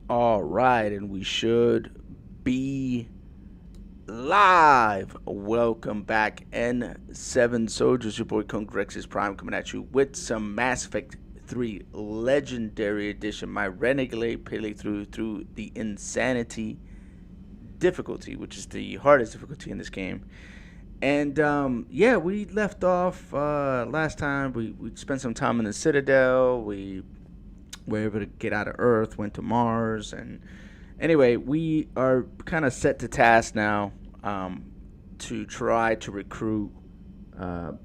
All right, and we should be live. Welcome back, N7 Soldiers. Your boy Congrexes Prime coming at you with some Mass Effect 3 Legendary Edition. My Renegade playthrough through the Insanity difficulty, which is the hardest difficulty in this game. And yeah, we left off last time. We spent some time in the Citadel. We were able to get out of Earth, went to Mars, and anyway, we are kind of set to task now to try to recruit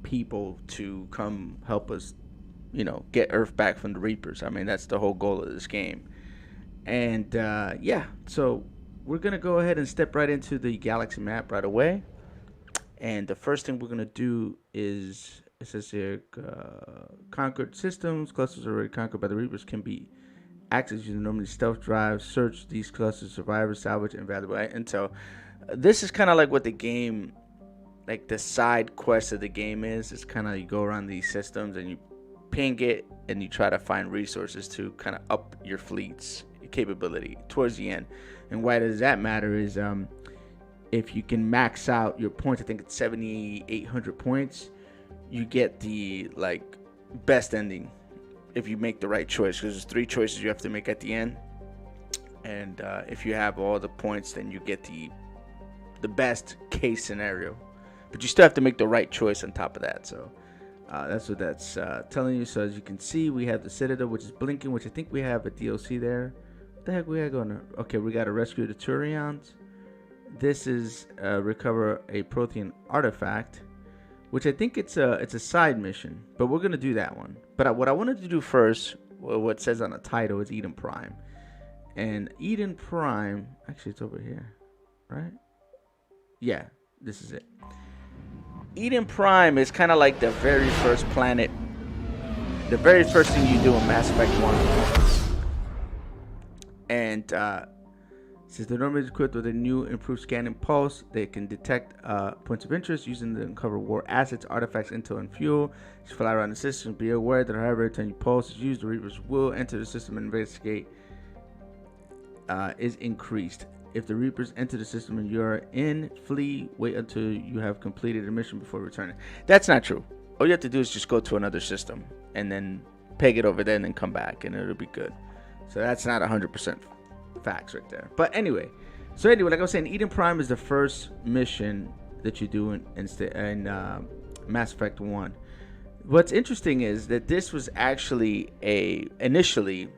people to come help us, get Earth back from the Reapers. I mean, that's the whole goal of this game. And yeah, so we're gonna go ahead and step right into the galaxy map right away. And the first thing we're gonna do is it says here, conquered systems, clusters already conquered by the Reapers can be accessed using normally stealth drives. Search these clusters, survivors, salvage, and valuable intel. This is kind of like what the game, like the side quest of the game is. It's kind of you go around these systems and you ping it and you try to find resources to kind of up your fleet's capability towards the end. And why does that matter is if you can max out your points, I think it's 7,800 points, you get the best ending if you make the right choice, because there's 3 choices you have to make at the end. And if you have all the points, then you get the best case scenario, but you still have to make the right choice on top of that. So that's what that's telling you. So as you can see, we have the Citadel, which is blinking, which I think we have a DLC there. What the heck we got going on? Okay, we got to rescue the Turians. This is recover a Prothean artifact, which I think it's a side mission, but we're gonna do that one. But what I wanted to do first, what says on the title, is Eden Prime. And Eden Prime, actually it's over here, right? Yeah, this is it. Eden Prime is kind of like the very first planet, the very first thing you do in Mass Effect 1. And since the normally equipped with a new improved scanning pulse, they can detect points of interest using the uncover war assets, artifacts, intel, and fuel. As you fly around the system, be aware that however every time your pulse is used, the Reapers will enter the system and investigate is increased. If the Reapers enter the system and you are in, flee, wait until you have completed a mission before returning. That's not true. All you have to do is just go to another system and then peg it over there and then come back and it'll be good. So that's not 100% facts right there. But anyway, like I was saying, Eden Prime is the first mission that you do in Mass Effect 1. What's interesting is that this was actually initially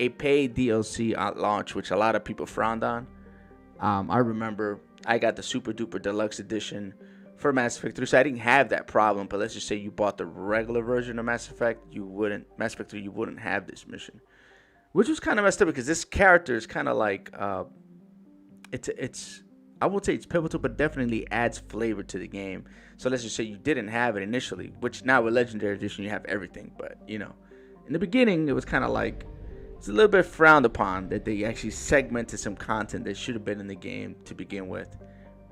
a paid DLC at launch, which a lot of people frowned on. I remember I got the Super Duper Deluxe Edition for Mass Effect 3, so I didn't have that problem. But let's just say you bought the regular version of Mass Effect 3, you wouldn't have this mission, which was kind of messed up because this character is kind of like it's I won't say it's pivotal, but definitely adds flavor to the game. So let's just say you didn't have it initially, which now with Legendary Edition you have everything. But in the beginning it was kind of like it's a little bit frowned upon that they actually segmented some content that should have been in the game to begin with,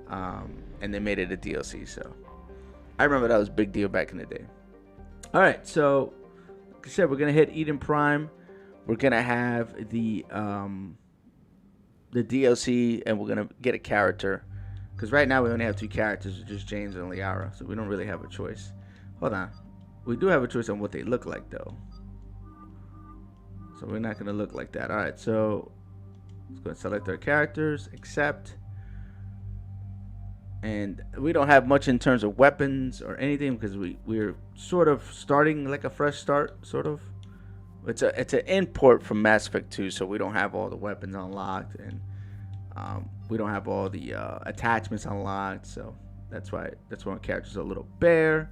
and they made it a DLC. So I remember that was a big deal back in the day. All right, so like I said, we're gonna hit Eden Prime. We're gonna have the DLC, and we're gonna get a character, because right now we only have 2 characters, just James and Liara, so we don't really have a choice. Hold on, we do have a choice on what they look like though, so we're not gonna look like that. All right, so let's go and select our characters, accept, and we don't have much in terms of weapons or anything because we're sort of starting like a fresh start, sort of. It's an import from Mass Effect 2, so we don't have all the weapons unlocked, and we don't have all the attachments unlocked. So that's why our character's a little bare.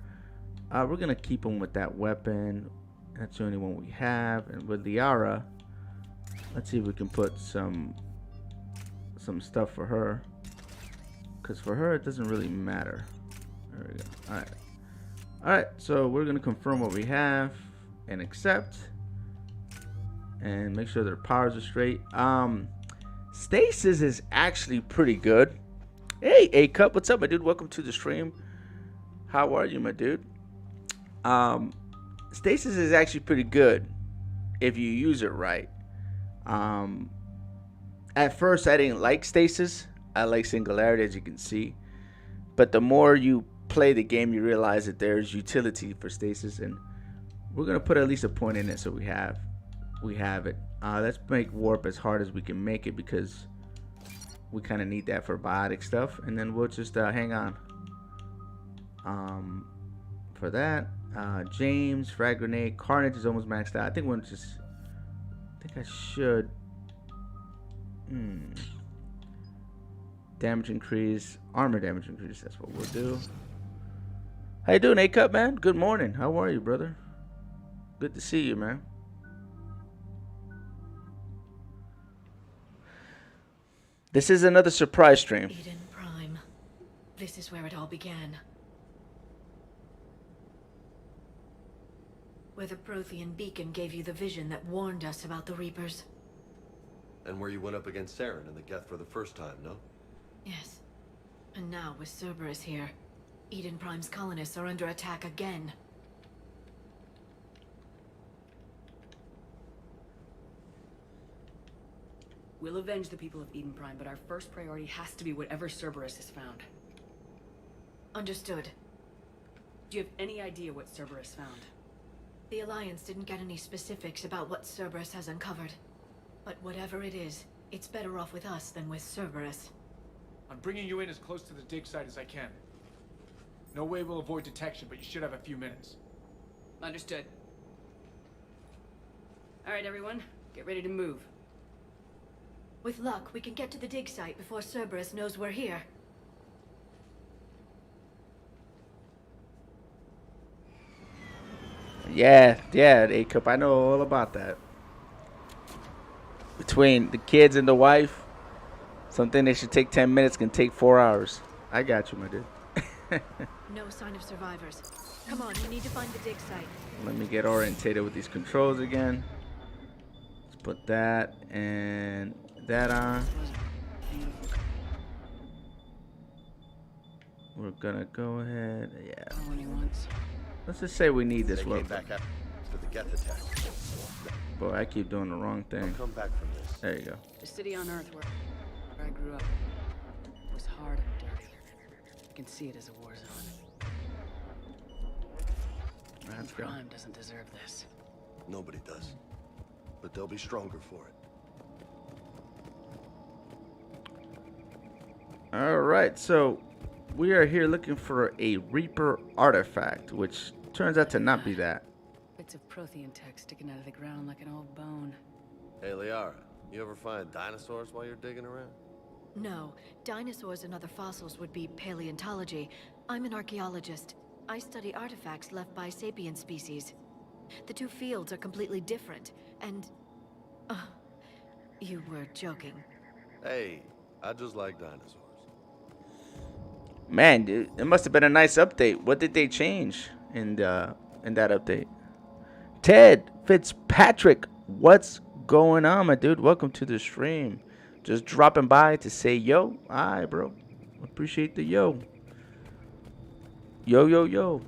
We're gonna keep him with that weapon. That's the only one we have. And with Liara, let's see if we can put some stuff for her, because for her it doesn't really matter. There we go. All right. So we're gonna confirm what we have and accept. And make sure their powers are straight. Stasis is actually pretty good. Hey, A-Cup, what's up, my dude? Welcome to the stream. How are you, my dude? Stasis is actually pretty good if you use it right. At first, I didn't like stasis. I like singularity, as you can see. But the more you play the game, you realize that there's utility for stasis, and we're gonna put at least a point in it so we have it. Let's make warp as hard as we can make it because we kind of need that for biotic stuff, and then we'll just hang on. For that, James, frag grenade, carnage is almost maxed out. I think we'll just. I think I should. Damage increase, armor damage increase. That's what we'll do. How you doing, A-Cup, man? Good morning. How are you, brother? Good to see you, man. This is another surprise stream. Eden Prime. This is where it all began. Where the Prothean beacon gave you the vision that warned us about the Reapers. And where you went up against Saren in the Geth for the first time, no? Yes. And now, with Cerberus here, Eden Prime's colonists are under attack again. We'll avenge the people of Eden Prime, but our first priority has to be whatever Cerberus has found. Understood. Do you have any idea what Cerberus found? The Alliance didn't get any specifics about what Cerberus has uncovered. But whatever it is, it's better off with us than with Cerberus. I'm bringing you in as close to the dig site as I can. No way we'll avoid detection, but you should have a few minutes. Understood. Alright, everyone. Get ready to move. With luck, we can get to the dig site before Cerberus knows we're here. Yeah, A-Cup. I know all about that. Between the kids and the wife, something that should take 10 minutes can take 4 hours. I got you, my dude. No sign of survivors. Come on, we need to find the dig site. Let me get orientated with these controls again. Let's put that and that on. We're gonna go ahead. Yeah. Let's just say we need this They one. came back after the Geth attack. Boy, I keep doing the wrong I'll thing. come back from this. There you go. The city on Earth where I grew up was hard and dirty. You can see it as a war zone. Let's go. Prime doesn't deserve this. Nobody does. But they'll be stronger for it. All right, so we are here looking for a Reaper artifact, which turns out to not be that. Bits of Prothean tech sticking out of the ground like an old bone. Hey, Liara, you ever find dinosaurs while you're digging around? No, dinosaurs and other fossils would be paleontology. I'm an archaeologist. I study artifacts left by sapient species. The two fields are completely different, and... you were joking. Hey, I just like dinosaurs. Man, dude, it must have been a nice update. What did they change in that update? Ted Fitzpatrick, what's going on, my dude? Welcome to the stream. Just dropping by to say yo. Alright, bro. Appreciate the yo. Yo.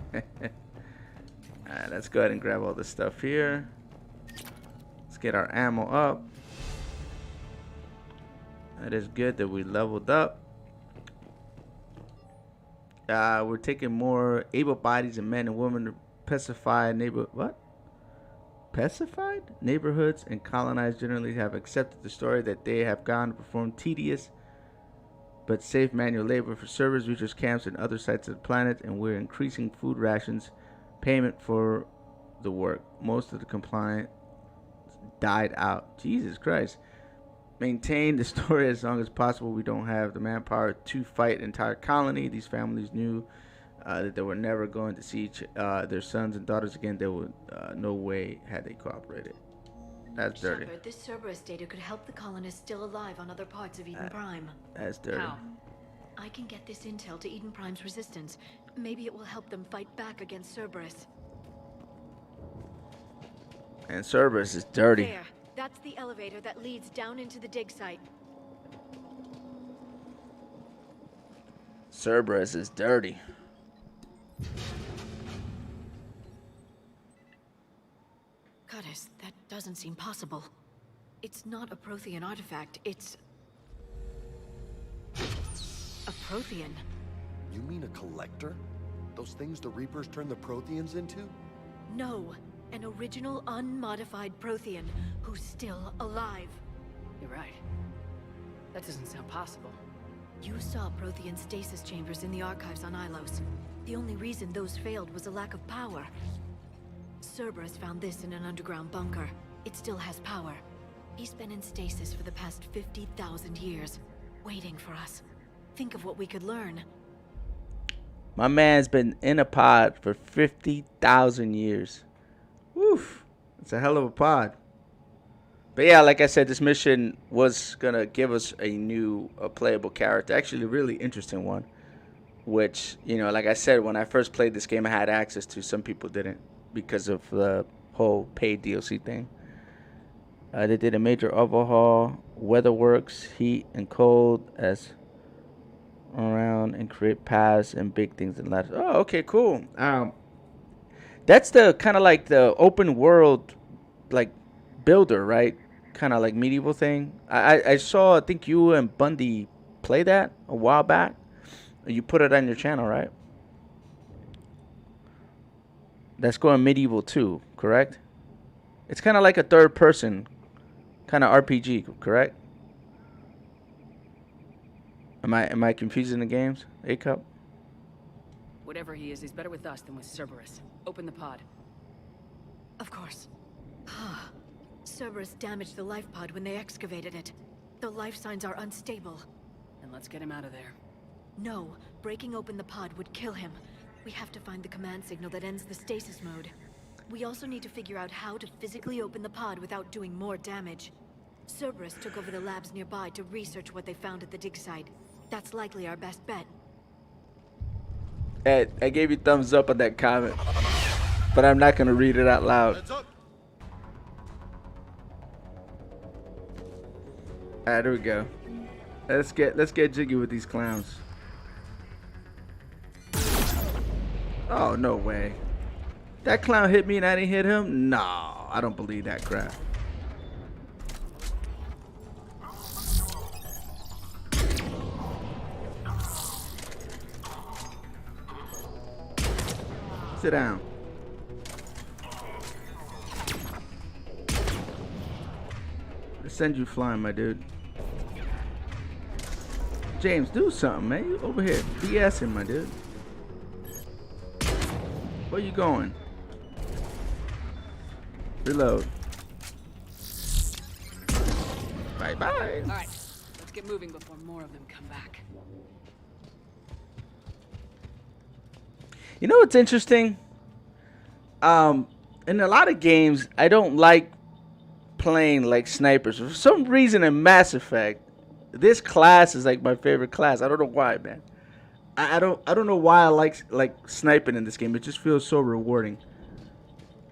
Alright, let's go ahead and grab all this stuff here. Let's get our ammo up. That is good that we leveled up. We're taking more able-bodied and men and women to pacified neighborhoods and colonized generally have accepted the story that they have gone to perform tedious but safe manual labor for service research camps and other sites of the planet, and we're increasing food rations payment for the work. Most of the compliant died out. Jesus Christ. Maintain the story as long as possible. We don't have the manpower to fight an entire colony. These families knew that they were never going to see their sons and daughters again. There would no way had they cooperated. That's dirty. Shepard, this Cerberus data could help the colonists still alive on other parts of Eden Prime. That's dirty. How? I can get this intel to Eden Prime's resistance. Maybe it will help them fight back against Cerberus. And Cerberus is dirty. There. That's the elevator that leads down into the dig site. Cerberus is dirty. Goddess, that doesn't seem possible. It's not a Prothean artifact, it's... a Prothean. You mean a collector? Those things the Reapers turn the Protheans into? No, an original unmodified Prothean who's still alive. You're right. That doesn't sound possible. You saw Prothean stasis chambers in the archives on Ilos. The only reason those failed was a lack of power. Cerberus found this in an underground bunker. It still has power. He's been in stasis for the past 50,000 years, waiting for us. Think of what we could learn. My man's been in a pod for 50,000 years. Woof. It's a hell of a pod. But yeah, like I said, this mission was going to give us a new playable character. Actually, a really interesting one. Which, you know, like I said, when I first played this game, I had access to. Some people didn't because of the whole paid DLC thing. They did a major overhaul. Weather works, heat and cold as around and create paths and big things and ladders. Oh, okay, cool. That's the kind of like the open world, like builder, right? Kind of like medieval thing. I saw, I think you and Bundy play that a while back. You put it on your channel, right? That's going medieval too, correct? It's kind of like a third person kind of RPG, correct? Am I confusing the games? A-Cup? Whatever he is, he's better with us than with Cerberus. Open the pod. Of course. Cerberus damaged the life pod when they excavated it. The life signs are unstable. And let's get him out of there. No, breaking open the pod would kill him. We have to find the command signal that ends the stasis mode. We also need to figure out how to physically open the pod without doing more damage. Cerberus took over the labs nearby to research what they found at the dig site. That's likely our best bet. Ed, I gave you thumbs up on that comment, but I'm not gonna read it out loud. Heads up. Alright, there we go. Let's get jiggy with these clowns. Oh, no way. That clown hit me and I didn't hit him? No, I don't believe that crap. Sit down. Let's send you flying, my dude. James, do something, man. You over here BSing, my dude. Where you going? Reload. Bye-bye. All right, let's get moving before more of them come back. You know what's interesting? In a lot of games, I don't like playing like snipers. For some reason in Mass Effect, this class is like my favorite class. I don't know why, man. I don't know why I like sniping in this game. It just feels so rewarding.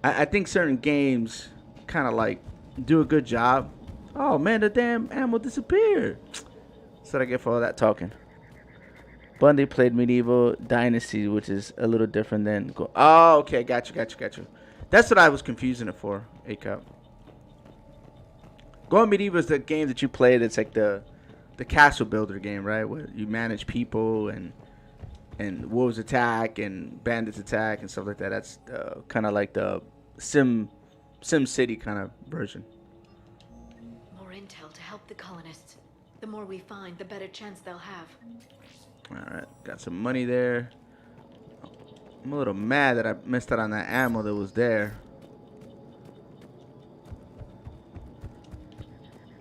I think certain games kind of like do a good job. Oh man, the damn ammo disappeared. That's what I get for all that talking. Bundy played Medieval Dynasty, which is a little different than... Oh, okay, got you. That's what I was confusing it for, A-Cup. Going Medieval is the game that you play that's like the castle builder game, right? Where you manage people and wolves attack and bandits attack and stuff like that. That's kind of like the Sim City kind of version. More intel to help the colonists. The more we find, the better chance they'll have. Alright, got some money there. I'm a little mad that I missed out on that ammo that was there.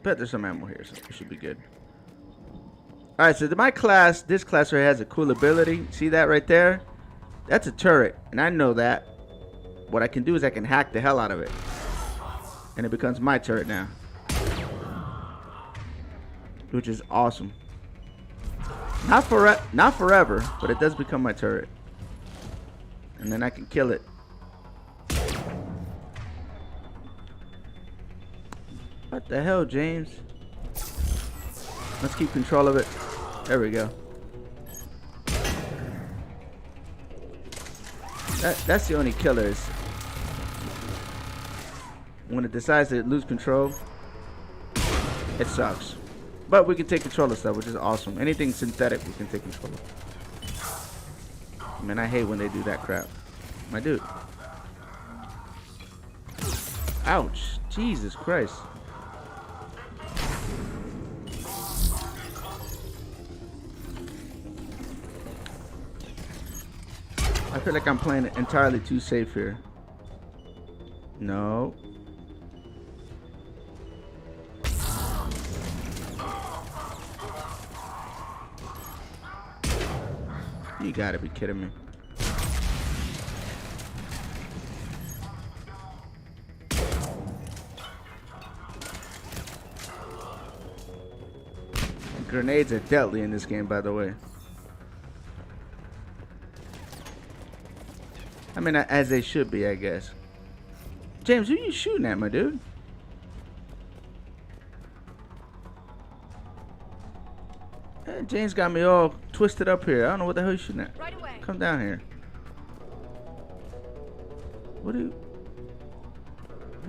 Bet there's some ammo here, so it should be good. Alright, so my class, this class right here has a cool ability. See that right there? That's a turret, and I know that. What I can do is I can hack the hell out of it. And it becomes my turret now. Which is awesome. Not forever, but it does become my turret. And then I can kill it. What the hell, James? Let's keep control of it. There we go. That's the only killer is when it decides to lose control. It sucks. But we can take control of stuff, which is awesome. Anything synthetic, we can take control of. Man, I hate when they do that crap. My dude. Ouch. Jesus Christ. I feel like I'm playing it entirely too safe here. No. You gotta be kidding me. Grenades are deadly in this game, by the way. I mean, as they should be, I guess. James, who you shooting at, my dude? James got me all twisted up here. I don't know what the hell you're shooting at. Right away. Come down here. What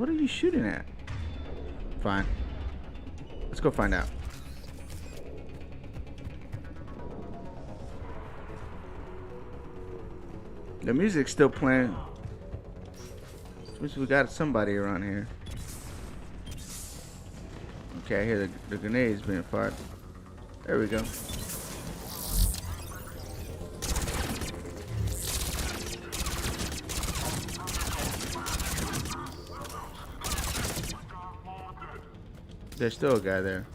are you shooting at? Fine. Let's go find out. The music's still playing. Which we got somebody around here. Okay, I hear the grenades being fired. There we go. There's still a guy there.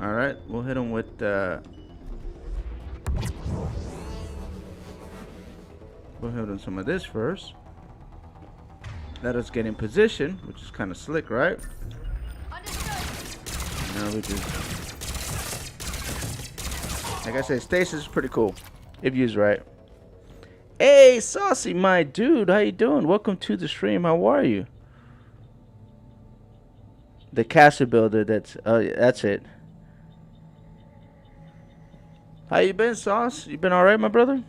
Alright, we'll hit him with we'll hit him some of this first. Let us get in position, which is kind of slick, right? Now we just, like I said, stasis is pretty cool if used right. Hey, Saucy, my dude, how you doing? Welcome to the stream. How are you? The castle builder. That's it. How you been, Sauce? You been all right, my brother?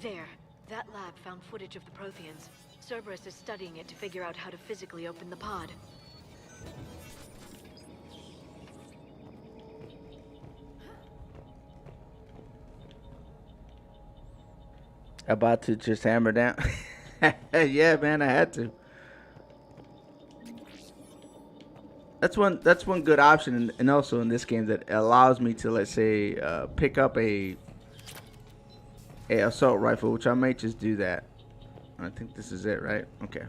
There. That lab found footage of the Protheans. Cerberus is studying it to figure out how to physically open the pod. About to just hammer down. Yeah, man, I had to. That's one good option, and also in this game that allows me to, let's say, pick up a assault rifle, which I might just do that. I think this is it, right? Okay.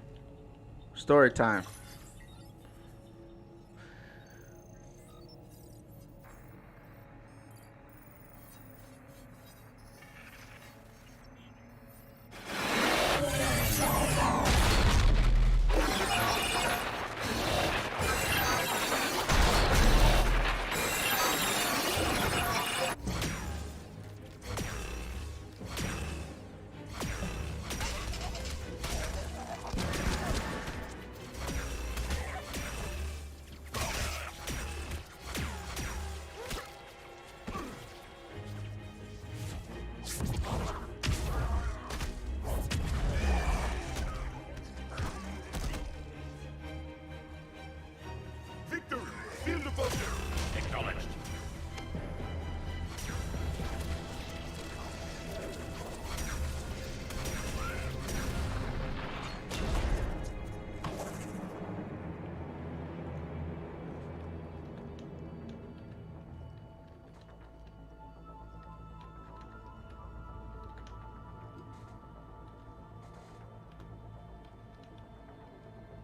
Story time.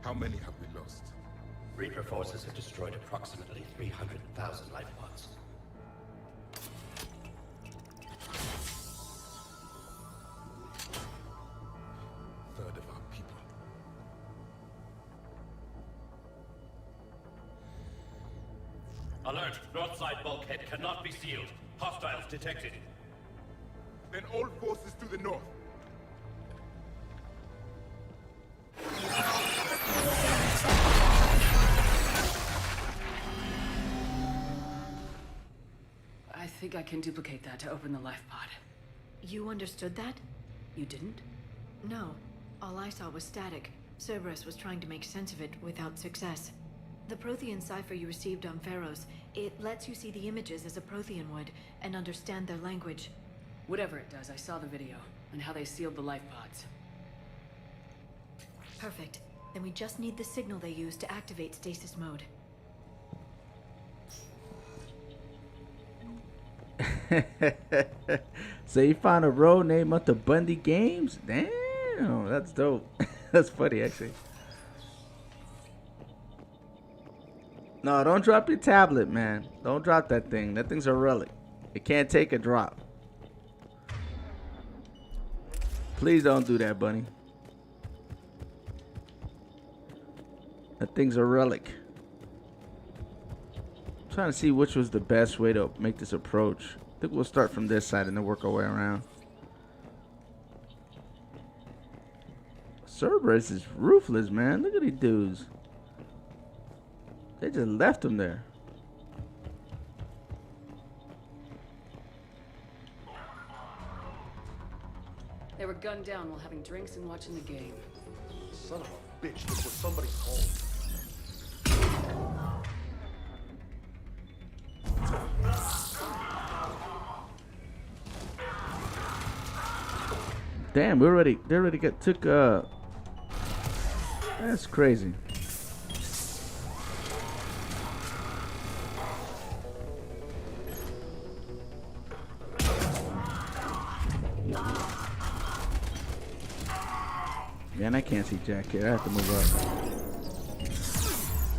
How many have we lost? Reaper forces have destroyed approximately 300,000 life pods. Third of our people. Alert! North side bulkhead cannot be sealed. Hostiles detected. Then all forces to the north. I think I can duplicate that to open the life pod. You understood that? You didn't? No. All I saw was static. Cerberus was trying to make sense of it without success. The Prothean cipher you received on Pharaohs, it lets you see the images as a Prothean would, and understand their language. Whatever it does, I saw the video, and how they sealed the life pods. Perfect. Then we just need the signal they use to activate stasis mode. So you found a road named after Bundy Games? Damn, that's dope. That's funny, actually. No, don't drop your tablet, man. Don't drop that thing. That thing's a relic. It can't take a drop. Please don't do that, Bunny. That thing's a relic. I'm trying to see which was the best way to make this approach. I think we'll start from this side and then work our way around. Cerberus is ruthless, man. Look at these dudes. They just left him there. They were gunned down while having drinks and watching the game. Son of a bitch, this was somebody's home. Damn, they already took that's crazy. Man, I can't see Jack here. I have to move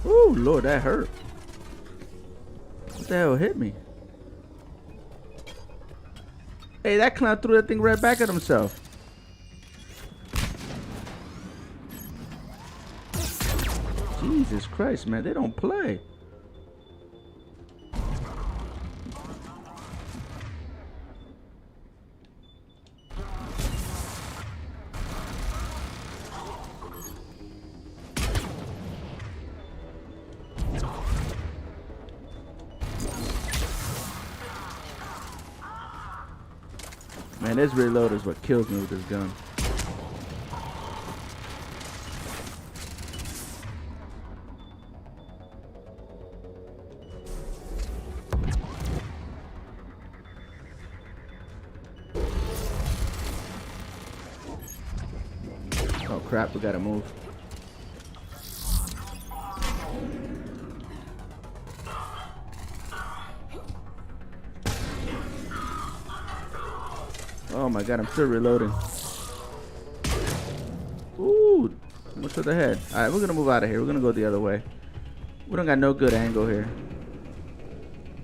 up. Ooh, Lord, that hurt. What the hell hit me? Hey, that clown threw that thing right back at himself. Jesus Christ, man, they don't play. Man, this reload is what kills me with this gun. Oh crap, we gotta move. Oh my god, I'm still reloading. Ooh, what's to the head? Alright, we're gonna move out of here. We're gonna go the other way. We don't got no good angle here.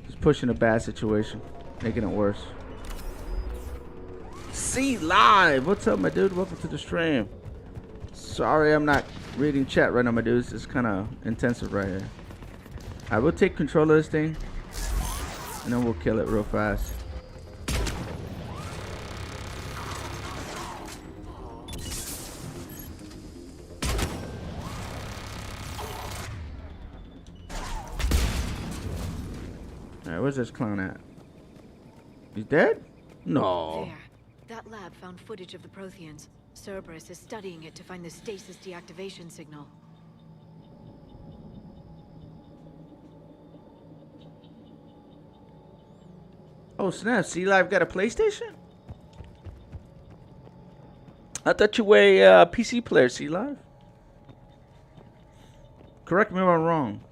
Just pushing a bad situation, making it worse. See live! What's up, my dude? Welcome to the stream. Sorry I'm not reading chat right now, my dudes. It's kind of intensive right here. Alright, we'll take control of this thing, and then we'll kill it real fast. Alright, where's this clown at? He's dead? No. There. That lab found footage of the Protheans. Cerberus is studying it to find the stasis deactivation signal. Oh snap, C-Live got a PlayStation? I thought you were a PC player, C-Live. Correct me if I'm wrong.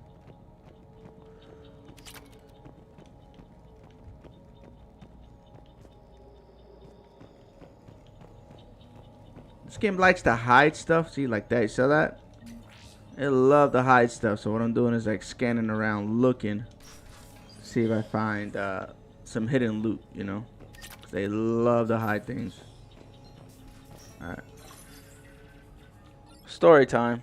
This game likes to hide stuff. See, like that. You saw that? They love to hide stuff. So what I'm doing is like scanning around, looking, see if I find some hidden loot. You know, 'cause they love to hide things. All right. Story time.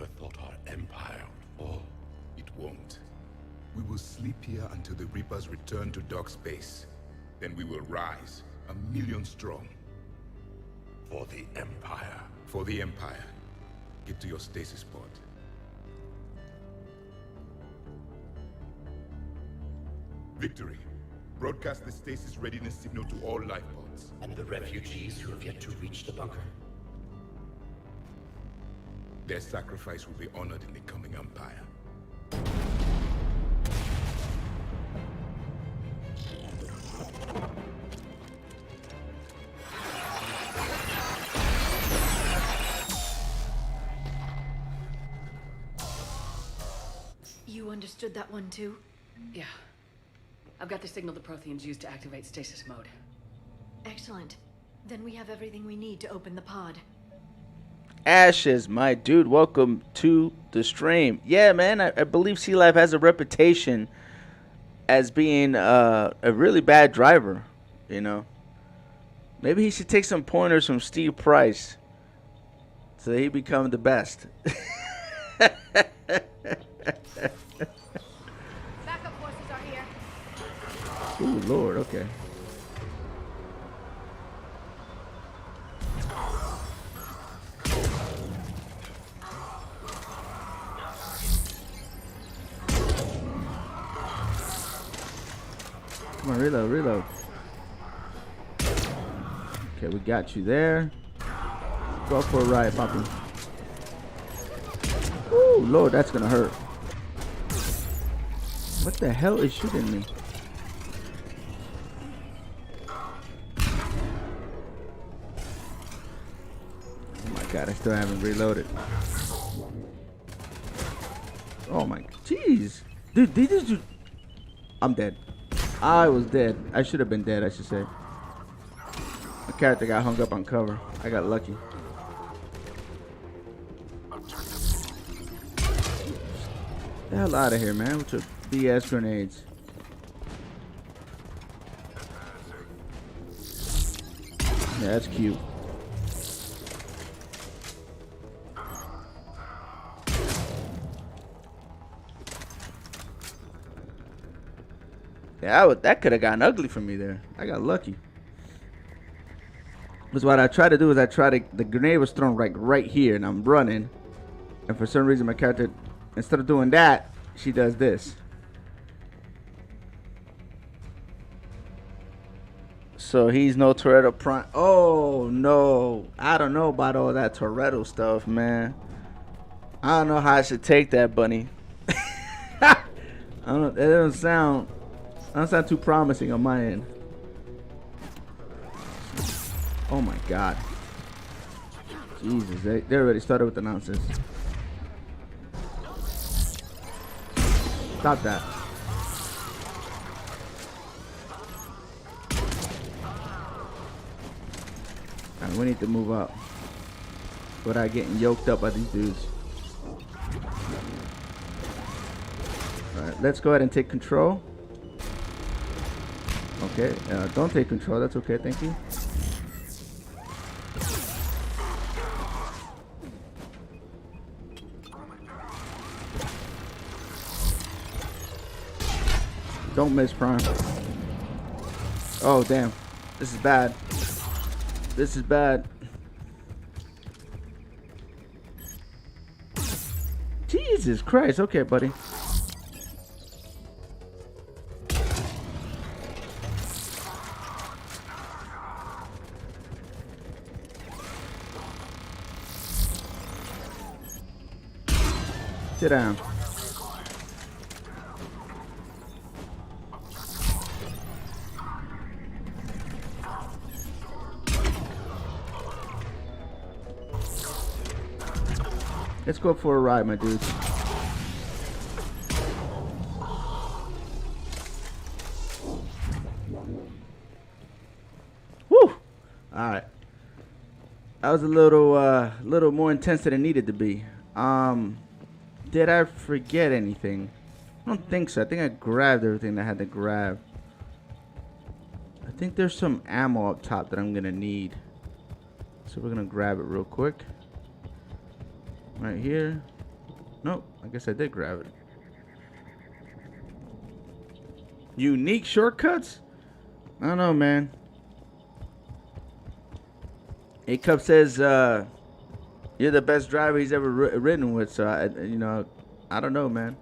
never thought our empire would fall. It won't. We will sleep here until the Reapers return to dark space. Then we will rise, 1,000,000 strong. For the empire. For the Empire. Get to your stasis pod. Victory. Broadcast the stasis readiness signal to all life pods. And the refugees who have yet to reach the bunker. Their sacrifice will be honored in the coming Empire. You understood that one too? Yeah. I've got the signal the Protheans use to activate stasis mode. Excellent. Then we have everything we need to open the pod. Ashes, my dude, welcome to the stream. Yeah, man, I believe Sea Life has a reputation as being a really bad driver, you know. Maybe he should take some pointers from Steve Price so he become the best. Backup forces are here. Ooh, Lord, okay. Come on, reload. Okay, we got you there. Go out for a ride, Poppy. Ooh, Lord, that's gonna hurt. What the hell is shooting me? Oh my god, I still haven't reloaded. Oh my, jeez. Dude, they just... I'm dead. I was dead. I should have been dead, I should say. My character got hung up on cover. I got lucky. The hell out of here, man, with your BS grenades. Yeah, that's cute. Yeah, that could have gotten ugly for me there. I got lucky. Because what I try to do is the grenade was thrown right here, and I'm running. And for some reason, my character, instead of doing that, she does this. So he's no Toretto Prime. Oh, no. I don't know about all that Toretto stuff, man. I don't know how I should take that, bunny. I don't know. That doesn't sound too promising on my end. Oh my god. Jesus, they already started with the nonsense. Stop that. Alright, we need to move up without getting yoked up by these dudes. Alright, let's go ahead and take control. Okay, don't take control. That's okay. Thank you. Don't miss, Prime. Oh, damn. This is bad. This is bad. Jesus Christ. Okay, buddy. Sit down. Let's go for a ride, my dudes. Woo! Alright. That was a little more intense than it needed to be. Did I forget anything? I don't think so. I think I grabbed everything that I had to grab. I think there's some ammo up top that I'm gonna need. So we're gonna grab it real quick. Right here. Nope, I guess I did grab it. Unique shortcuts? I don't know, man. A-Cup says you're the best driver he's ever ridden with, so I don't know, man.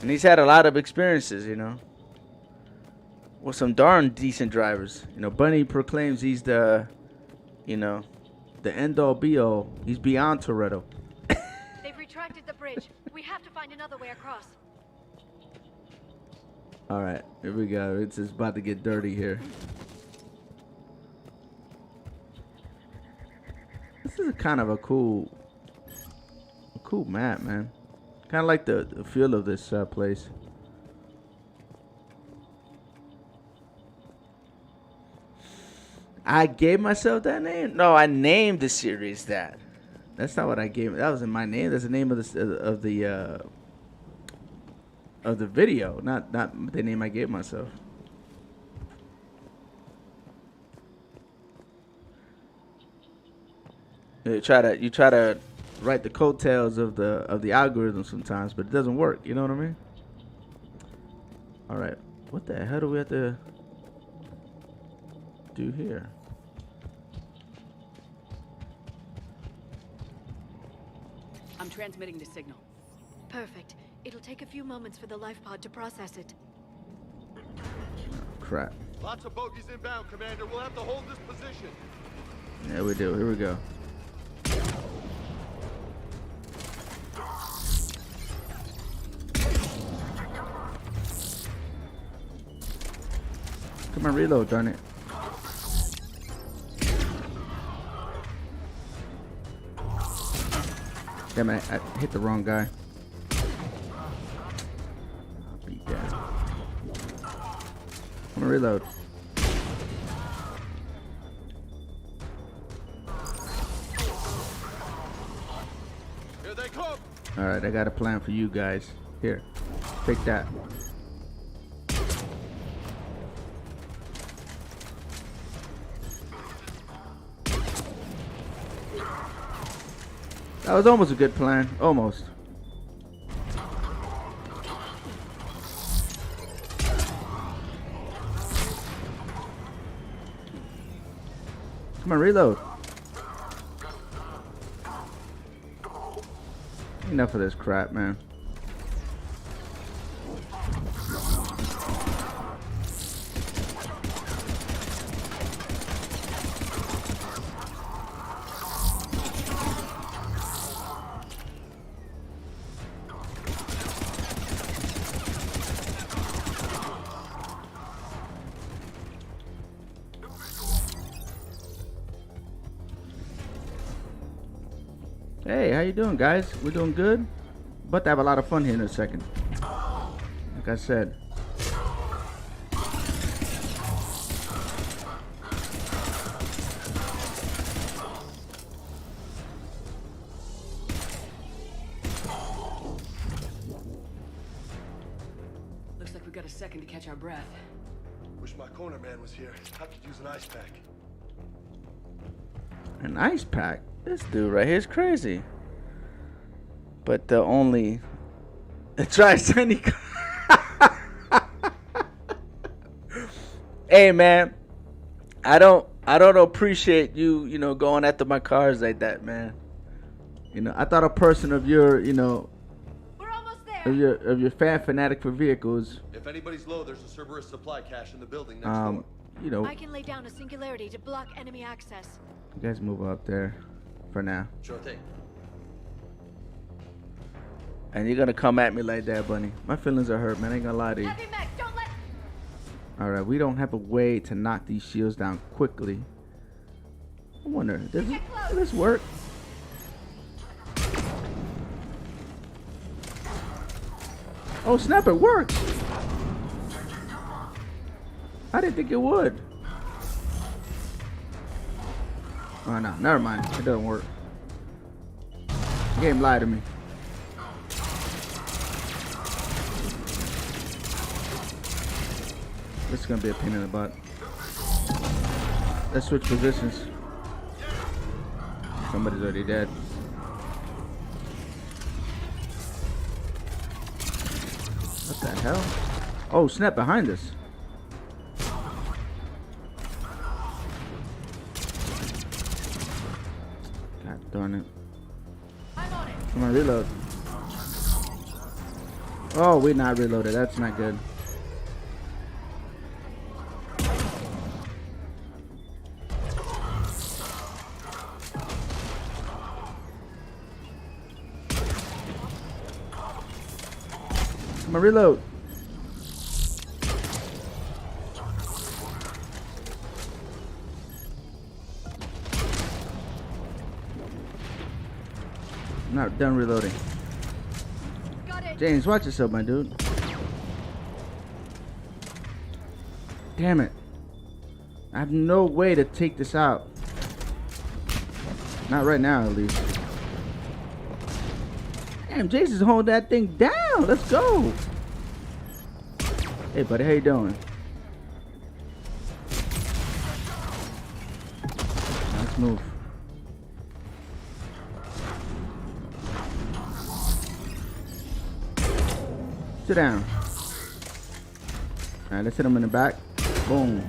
And he's had a lot of experiences, with some darn decent drivers. Bunny proclaims he's the end-all be-all. He's beyond Toretto. They've retracted the bridge. We have to find another way across. All right, here we go. It's just about to get dirty here. This is kind of a cool map, man. Kind of like the feel of this place. I gave myself that name? No, I named the series that. That's not what I gave. That wasn't my name. That's the name of the video, not the name I gave myself. You try to write the coattails of the algorithm sometimes, but it doesn't work. You know what I mean? All right, what the hell do we have to do here? I'm transmitting the signal. Perfect. It'll take a few moments for the life pod to process it. Crap. Lots of bogeys inbound, Commander. We'll have to hold this position. Yeah, we do. Here we go. Come on, reload, darn it. Damn it, I hit the wrong guy. Beat that. I'm gonna reload. Here they come. Alright, I got a plan for you guys. Here, take that. That was almost a good plan. Almost. Come on, reload. Enough of this crap, man. Hey, how you doing, guys? We're doing good. About to have a lot of fun here in a second. Like I said. Looks like we got a second to catch our breath. Wish my corner man was here. I could use an ice pack. An ice pack? This dude right here is crazy. But the only try sending. Hey man, I don't appreciate you going after my cars like that, man. I thought a person of your We're almost there. of your fan fanatic for vehicles. If anybody's low, there's a Cerberus supply cache in the building next door. I can lay down a singularity to block enemy access. You guys move up there for now. Sure thing. And you're gonna come at me like that, Bunny. My feelings are hurt, man. I ain't gonna lie to you. Heavy mech, don't let. Alright, we don't have a way to knock these shields down quickly. I wonder, does this work? Oh snap, it works! I didn't think it would. Oh no, never mind. It doesn't work. The game lied to me. This is gonna be a pain in the butt. Let's switch positions. Somebody's already dead. What the hell? Oh, snap behind us. God darn it. Come on, reload. Oh, we're not reloaded. That's not good. Come on, reload. I'm not done reloading. Got it. James, watch yourself, my dude. Damn it. I have no way to take this out. Not right now, at least. Damn, Jason's holding that thing down. Let's go. Hey, buddy, how you doing? Let's move. Sit down. Alright, let's hit him in the back. Boom.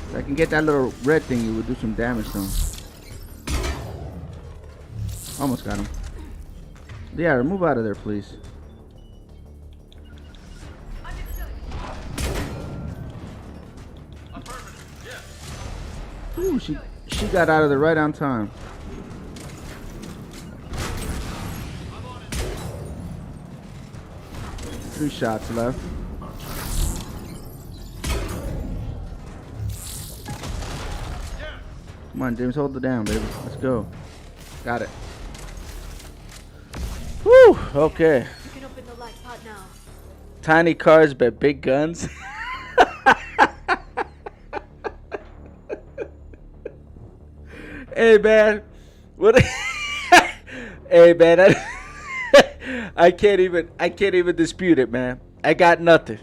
If I can get that little red thing, it would do some damage to him. Almost got him. Yeah, move out of there, please. Ooh, she got out of there right on time. Three shots left. Come on, James, hold it down, baby. Let's go. Got it. Woo! Okay. You can open the light pod now. Tiny cars but big guns. Hey man, what? Hey man, I can't even dispute it, man. I got nothing.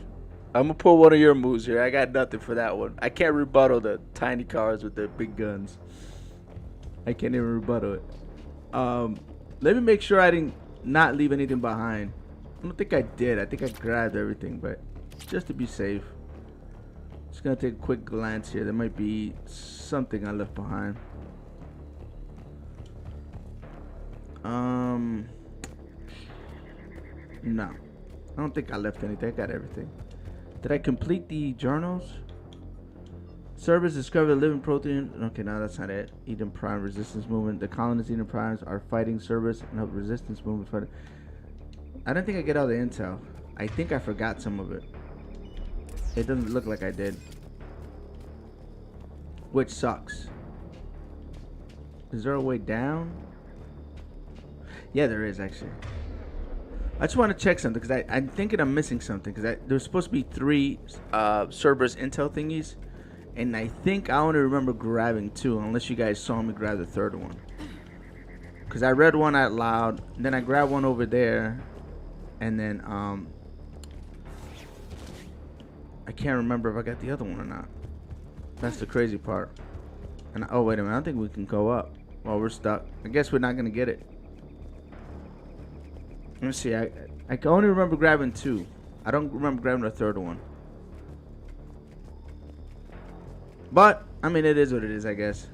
I'm gonna pull one of your moves here. I got nothing for that one. I can't rebuttal the tiny cars with the big guns. I can't even rebuttal it. Let me make sure I didn't not leave anything behind. I don't think I did. I think I grabbed everything, but just to be safe, just gonna take a quick glance here. There might be something I left behind. No, I don't think I left anything. I got everything. Did I complete the journals? Cerberus discovered a living protein. Okay, no, that's not it. Eden Prime resistance movement. The colonists Eden Primes are fighting Cerberus and help resistance movement fight. I don't think I get all the intel. I think I forgot some of it. It doesn't look like I did, which sucks. Is there a way down? Yeah, there is actually. I just want to check something because I'm thinking I'm missing something because there's supposed to be 3 Cerberus intel thingies, and I think I only remember grabbing 2, unless you guys saw me grab the 3rd one. Because I read one out loud, then I grabbed one over there, and then I can't remember if I got the other one or not. That's the crazy part. And oh wait a minute, I don't think we can go up. Well, we're stuck. I guess we're not gonna get it. Let me see. I can only remember grabbing 2. I don't remember grabbing the 3rd one. But I mean, it is what it is, I guess.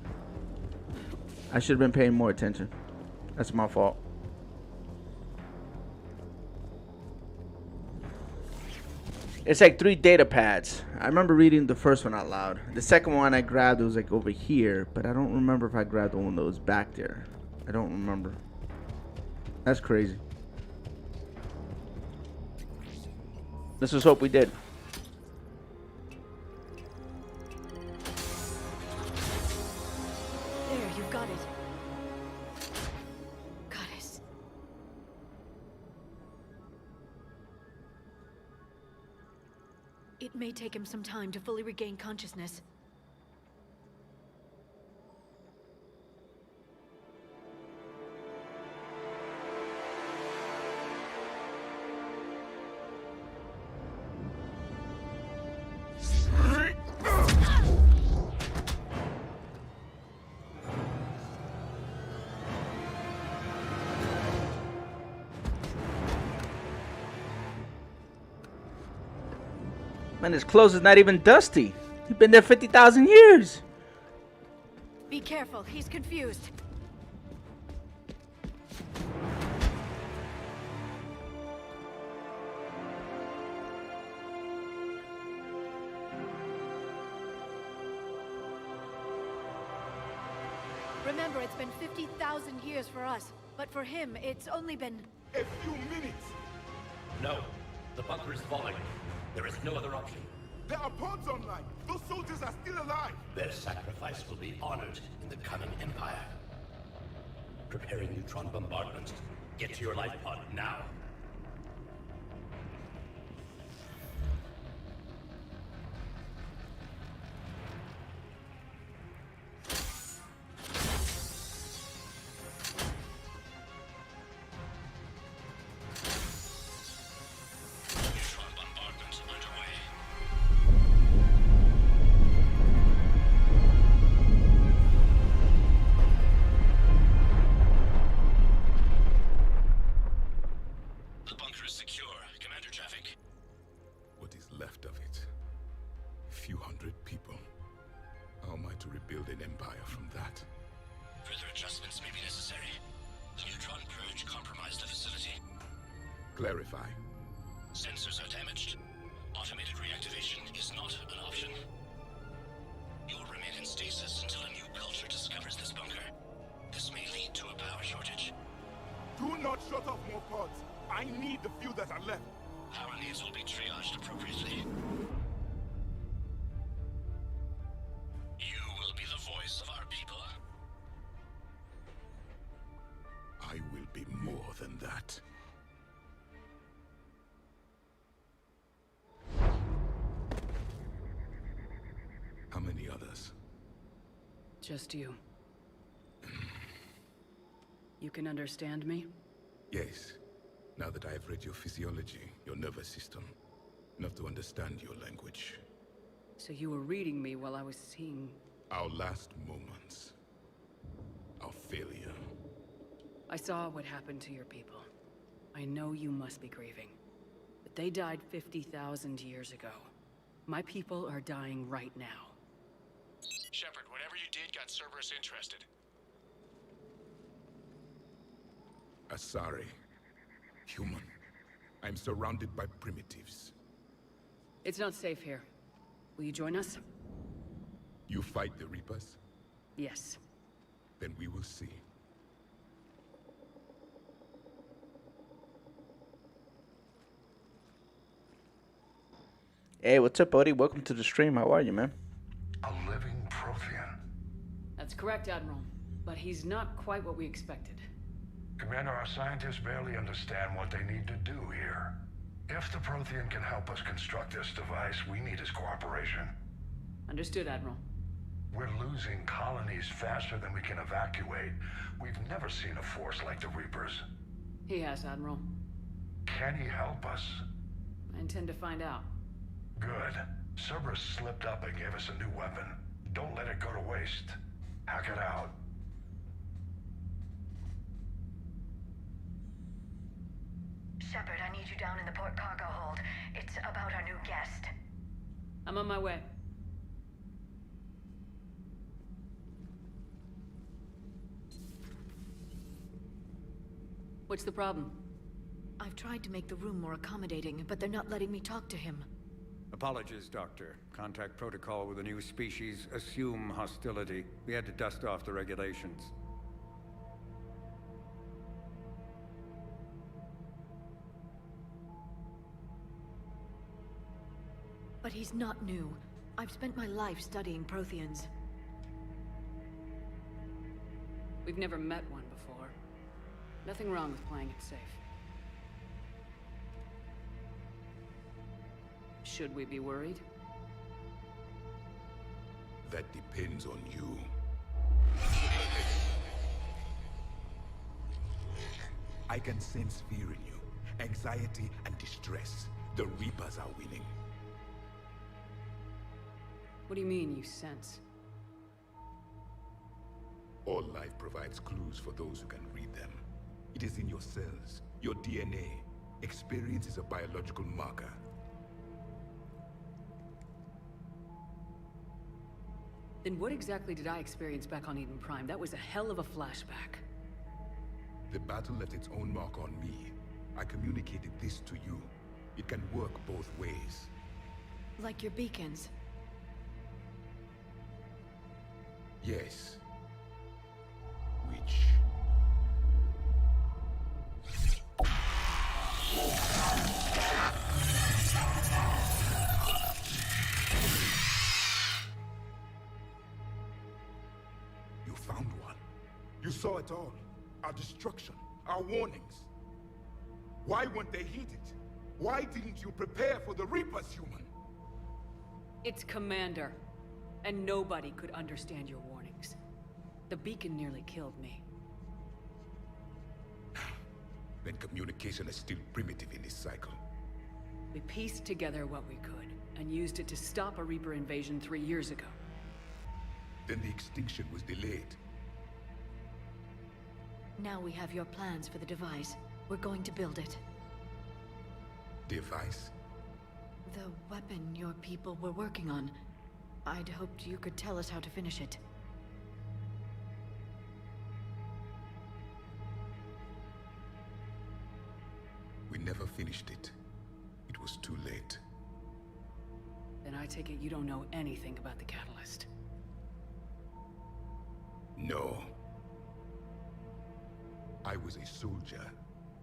I should have been paying more attention. That's my fault. It's like 3 data pads. I remember reading the first one out loud. The second one I grabbed, it was like over here, but I don't remember if I grabbed the one that was back there. I don't remember. That's crazy. Let's just hope we did. There, you've got it. Goddess. It may take him some time to fully regain consciousness. Man, his clothes is not even dusty. He's been there 50,000 years. Be careful, he's confused. Remember, it's been 50,000 years for us, but for him, it's only been... A few minutes! No. The bunker is falling. There is no other option. There are pods online! Those soldiers are still alive! Their sacrifice will be honored in the coming Empire. Preparing neutron bombardment. Get to your life pod now. Neutron bombardment underway. The bunker is secure. Commander traffic. What is left of it? A few hundred people. How am I to rebuild an empire from that? Further adjustments may be necessary. The neutron purge compromised the facility. Clarify. Sensors are damaged. Automated reactivation is not an option. You'll remain in stasis until a new culture discovers this bunker. This may lead to a power shortage. Do not shut off more pods! I need the few that are left! Power needs will be triaged appropriately. You will be the voice of our people. I will be more than that. How many others? Just you. You can understand me? Yes. Now that I have read your physiology, your nervous system, enough to understand your language. So you were reading me while I was seeing... Our last moments. Our failure. I saw what happened to your people. I know you must be grieving. But they died 50,000 years ago. My people are dying right now. Shepard, whatever you did got Cerberus interested. Asari. Human. I'm surrounded by primitives. It's not safe here. Will you join us? You fight the Reapers? Yes. Then we will see. Hey, what's up, buddy? Welcome to the stream. How are you, man? A living Prothean. That's correct, Admiral. But he's not quite what we expected. Commander, our scientists barely understand what they need to do here. If the Prothean can help us construct this device, we need his cooperation. Understood, Admiral. We're losing colonies faster than we can evacuate. We've never seen a force like the Reapers. He has, Admiral. Can he help us? I intend to find out. Good. Cerberus slipped up and gave us a new weapon. Don't let it go to waste. Hack it out. Shepard, I need you down in the port cargo hold. It's about our new guest. I'm on my way. What's the problem? I've tried to make the room more accommodating, but they're not letting me talk to him. Apologies, Doctor. Contact protocol with a new species. Assume hostility. We had to dust off the regulations. But he's not new. I've spent my life studying Protheans. We've never met one before. Nothing wrong with playing it safe. Should we be worried? That depends on you. I can sense fear in you, anxiety and distress. The Reapers are winning. What do you mean, you sense? All life provides clues for those who can read them. It is in your cells, your DNA. Experience is a biological marker. Then what exactly did I experience back on Eden Prime? That was a hell of a flashback. The battle left its own mark on me. I communicated this to you. It can work both ways. Like your beacons. Yes. Which... You found one. You saw it all. Our destruction, our warnings. Why weren't they heeded? Why didn't you prepare for the Reapers, human? It's Commander. And nobody could understand your warnings. The beacon nearly killed me. Then communication is still primitive in this cycle. We pieced together what we could, and used it to stop a Reaper invasion 3 years ago. Then the extinction was delayed. Now we have your plans for the device. We're going to build it. Device? The weapon your people were working on. I'd hoped you could tell us how to finish it. We never finished it. It was too late. Then I take it you don't know anything about the catalyst. No. I was a soldier,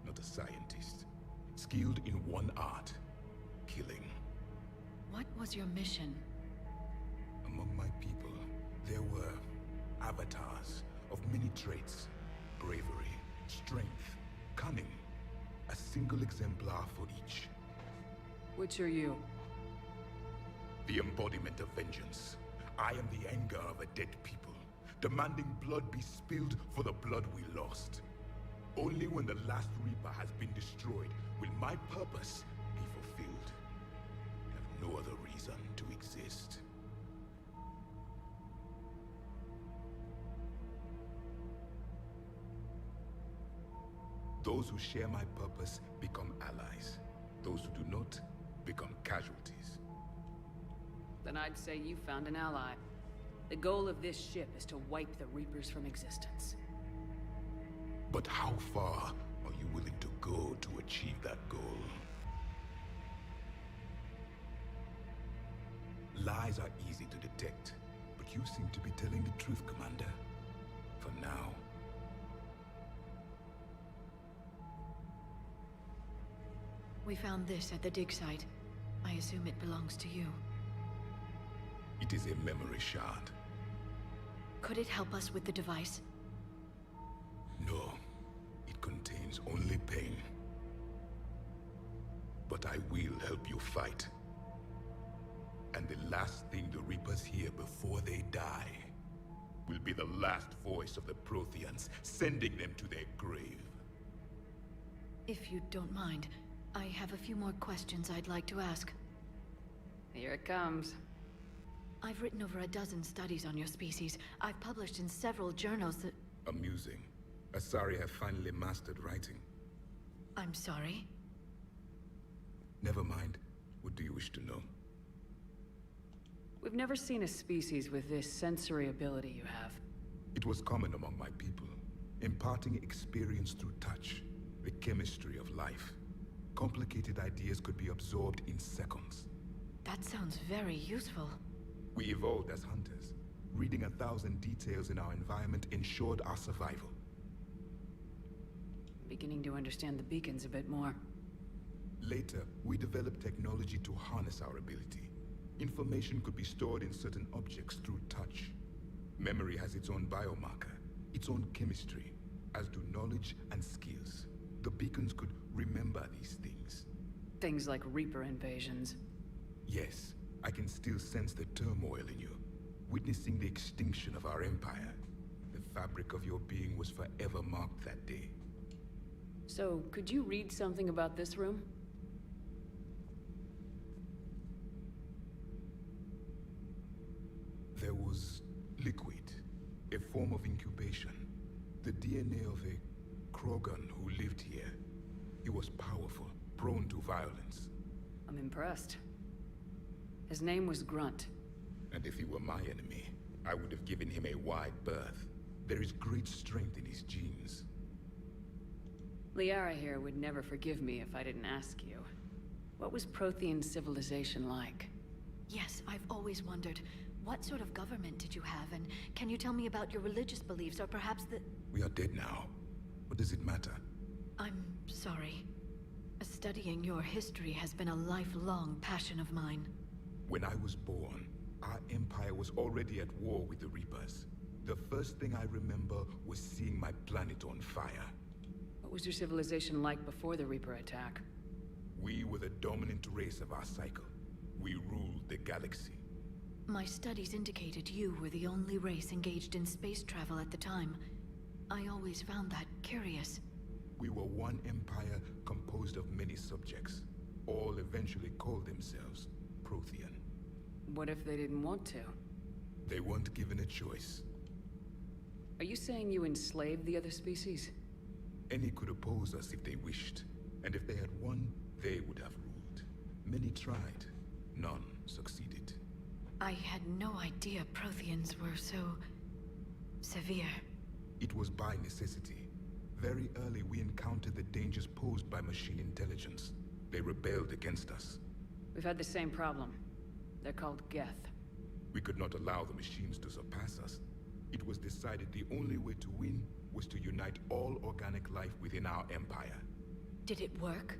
not a scientist. Skilled in one art, killing. What was your mission? Among my people, there were avatars of many traits. Bravery, strength, cunning. A single exemplar for each. Which are you? The embodiment of vengeance. I am the anger of a dead people, demanding blood be spilled for the blood we lost. Only when the last Reaper has been destroyed will my purpose be fulfilled. I have no other reason to exist. Those who share my purpose become allies. Those who do not become casualties. Then I'd say you found an ally. The goal of this ship is to wipe the Reapers from existence. But how far are you willing to go to achieve that goal? Lies are easy to detect, but you seem to be telling the truth, Commander. For now. We found this at the dig site. I assume it belongs to you. It is a memory shard. Could it help us with the device? No. It contains only pain. But I will help you fight. And the last thing the Reapers hear before they die will be the last voice of the Protheans, sending them to their grave. If you don't mind, I have a few more questions I'd like to ask. Here it comes. I've written over a dozen studies on your species. I've published in several journals that... Amusing. Asari have finally mastered writing. I'm sorry? Never mind. What do you wish to know? We've never seen a species with this sensory ability you have. It was common among my people, imparting experience through touch, the chemistry of life. Complicated ideas could be absorbed in seconds. That sounds very useful. We evolved as hunters. Reading 1,000 details in our environment ensured our survival. Beginning to understand the beacons a bit more. Later, we developed technology to harness our ability. Information could be stored in certain objects through touch. Memory has its own biomarker, its own chemistry, as do knowledge and skills. The beacons could remember these things. Things like Reaper invasions. Yes, I can still sense the turmoil in you, witnessing the extinction of our empire. The fabric of your being was forever marked that day. So, could you read something about this room? There was liquid, a form of incubation. The DNA of a Krogan who lived here. He was powerful, prone to violence. I'm impressed. His name was Grunt. And if he were my enemy, I would have given him a wide berth. There is great strength in his genes. Liara here would never forgive me if I didn't ask you. What was Prothean civilization like? Yes, I've always wondered, what sort of government did you have, and can you tell me about your religious beliefs, or perhaps the... We are dead now. What does it matter? I'm sorry. Studying your history has been a lifelong passion of mine. When I was born, our empire was already at war with the Reapers. The first thing I remember was seeing my planet on fire. What was your civilization like before the Reaper attack? We were the dominant race of our cycle. We ruled the galaxy. My studies indicated you were the only race engaged in space travel at the time. I always found that curious. We were one empire composed of many subjects. All eventually called themselves Prothean. What if they didn't want to? They weren't given a choice. Are you saying you enslaved the other species? Any could oppose us if they wished. And if they had won, they would have ruled. Many tried. None succeeded. I had no idea Protheans were so... severe. It was by necessity. Very early we encountered the dangers posed by machine intelligence. They rebelled against us. We've had the same problem. They're called Geth. We could not allow the machines to surpass us. It was decided the only way to win was to unite all organic life within our empire. Did it work?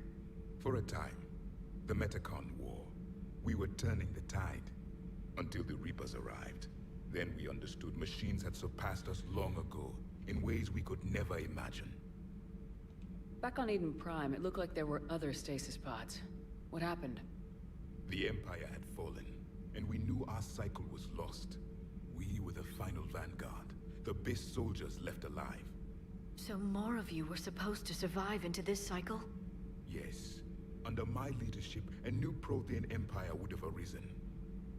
For a time. The Metacon War. We were turning the tide. Until the Reapers arrived. Then we understood machines had surpassed us long ago, in ways we could never imagine. Back on Eden Prime, it looked like there were other stasis pods. What happened? The Empire had fallen, and we knew our cycle was lost. We were the final vanguard, the best soldiers left alive. So more of you were supposed to survive into this cycle? Yes. Under my leadership, a new Prothean empire would have arisen.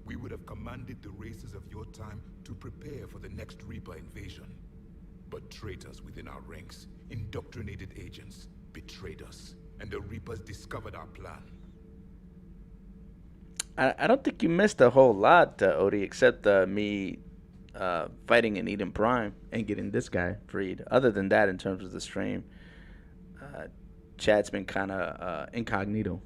We would have commanded the races of your time to prepare for the next Reaper invasion. But traitors within our ranks, indoctrinated agents, betrayed us, and the Reapers discovered our plan. I don't think you missed a whole lot, Odie, except me fighting in Eden Prime and getting this guy freed. Other than that, in terms of the stream, Chad's been kind of incognito.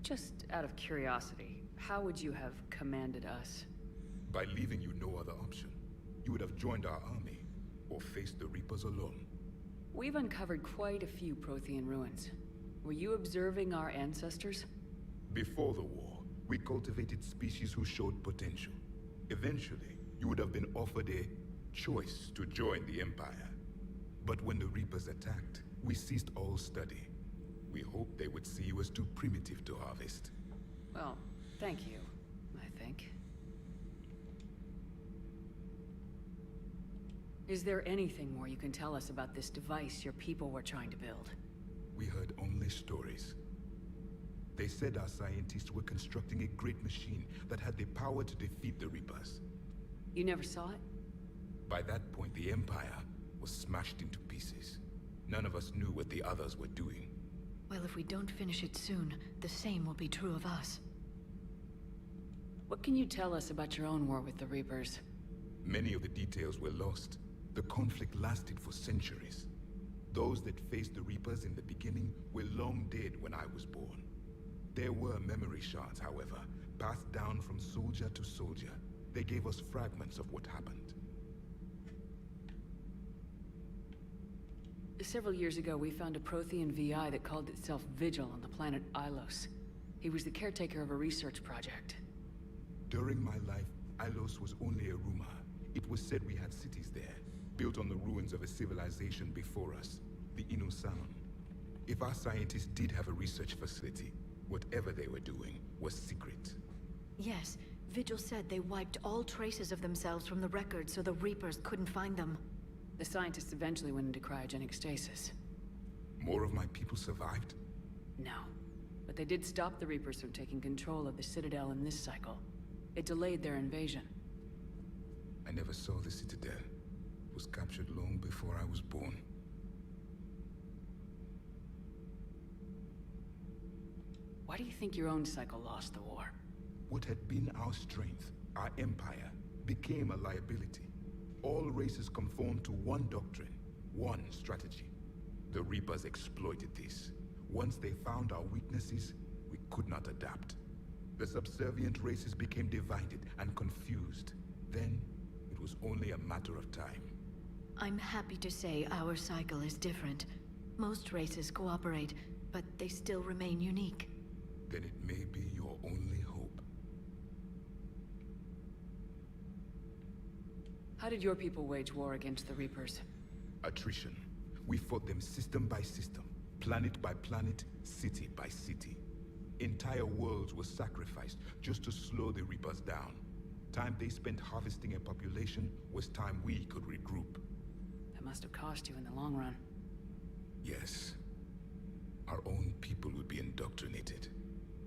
Just out of curiosity, how would you have commanded us? By leaving you no other option. You would have joined our army, or faced the Reapers alone. We've uncovered quite a few Prothean ruins. Were you observing our ancestors? Before the war, we cultivated species who showed potential. Eventually, you would have been offered a choice to join the Empire. But when the Reapers attacked, we ceased all study. We hoped they would see you as too primitive to harvest. Well, thank you, I think. Is there anything more you can tell us about this device your people were trying to build? We heard only stories. They said our scientists were constructing a great machine that had the power to defeat the Reapers. You never saw it? By that point, the Empire was smashed into pieces. None of us knew what the others were doing. Well, if we don't finish it soon, the same will be true of us. What can you tell us about your own war with the Reapers? Many of the details were lost. The conflict lasted for centuries. Those that faced the Reapers in the beginning were long dead when I was born. There were memory shards, however, passed down from soldier to soldier. They gave us fragments of what happened. Several years ago, we found a Prothean VI that called itself Vigil on the planet Ilos. He was the caretaker of a research project. During my life, Ilos was only a rumor. It was said we had cities there, built on the ruins of a civilization before us, the Inusanon. If our scientists did have a research facility, whatever they were doing was secret. Yes, Vigil said they wiped all traces of themselves from the records so the Reapers couldn't find them. The scientists eventually went into cryogenic stasis. More of my people survived? No. But they did stop the Reapers from taking control of the Citadel in this cycle. It delayed their invasion. I never saw the Citadel. It was captured long before I was born. Why do you think your own cycle lost the war? What had been our strength Our empire became a liability. All races conformed to one doctrine, one strategy. The Reapers exploited this. Once they found our weaknesses, we could not adapt. The subservient races became divided and confused. Then, it was only a matter of time. I'm happy to say our cycle is different. Most races cooperate, but they still remain unique. Then it may be your only hope. How did your people wage war against the Reapers? Attrition. We fought them system by system, planet by planet, city by city. Entire worlds were sacrificed just to slow the Reapers down. Time they spent harvesting a population was time we could regroup. That must have cost you in the long run. Yes. Our own people would be indoctrinated,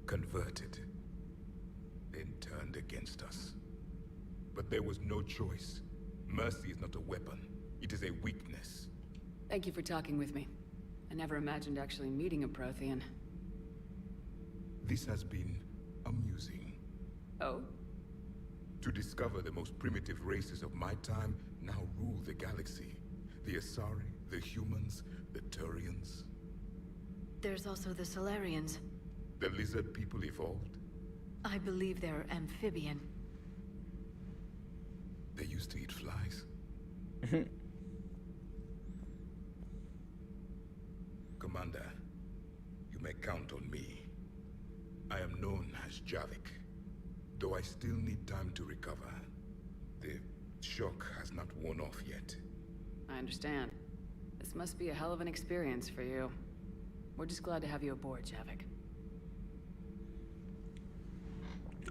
converted, then turned against us. But there was no choice. Mercy is not a weapon. It is a weakness. Thank you for talking with me. I never imagined actually meeting a Prothean. This has been amusing. Oh? To discover the most primitive races of my time now rule the galaxy. The Asari, the humans, the Turians. There's also the Solarians. The lizard people evolved. I believe they're amphibian. They used to eat flies. Commander, you may count on me. I am known as Javik, though I still need time to recover. The shock has not worn off yet. I understand. This must be a hell of an experience for you. We're just glad to have you aboard, Javik.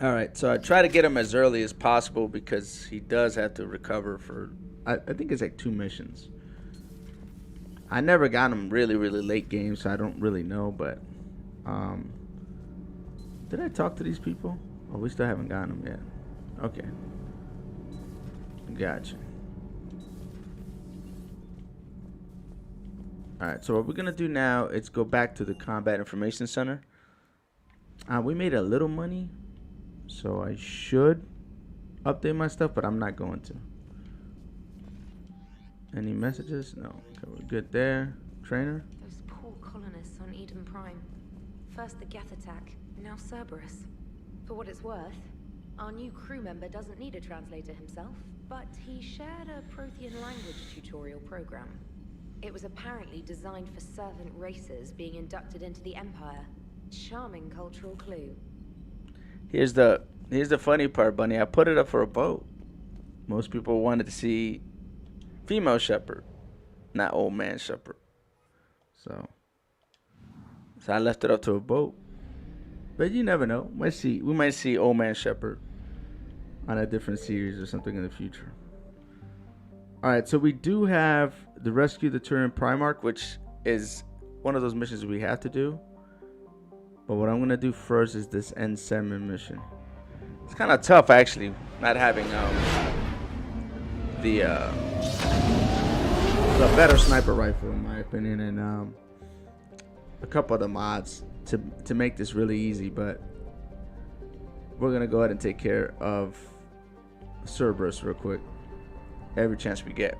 Alright, so I try to get him as early as possible because he does have to recover for, I think it's like 2 missions. I never got him really late game, so I don't really know, but did I talk to these people? Oh, we still haven't gotten them yet. Okay. Gotcha. Alright, so what we're going to do now is go back to the Combat Information Center. We made a little money, so I should update my stuff, but I'm not going to. Any messages? No. Okay, we're good there. Trainer? Those poor colonists on Eden Prime. First the Geth attack, now Cerberus. For what it's worth, our new crew member doesn't need a translator himself, but he shared a Prothean language tutorial program. It was apparently designed for servant races being inducted into the Empire. Charming cultural clue. Here's the funny part, Bunny. I put it up for a vote. Most people wanted to see female shepherd, not old man shepherd. So I left it up to a vote. But you never know. We might see old man shepherd on a different series or something in the future. All right, so we do have the Rescue the Turian Primarch, which is one of those missions we have to do. But what I'm going to do first is this N7 mission. It's kind of tough, actually, not having the better sniper rifle, in my opinion, and a couple of the mods to make this really easy. But we're going to go ahead and take care of Cerberus real quick. Every chance we get.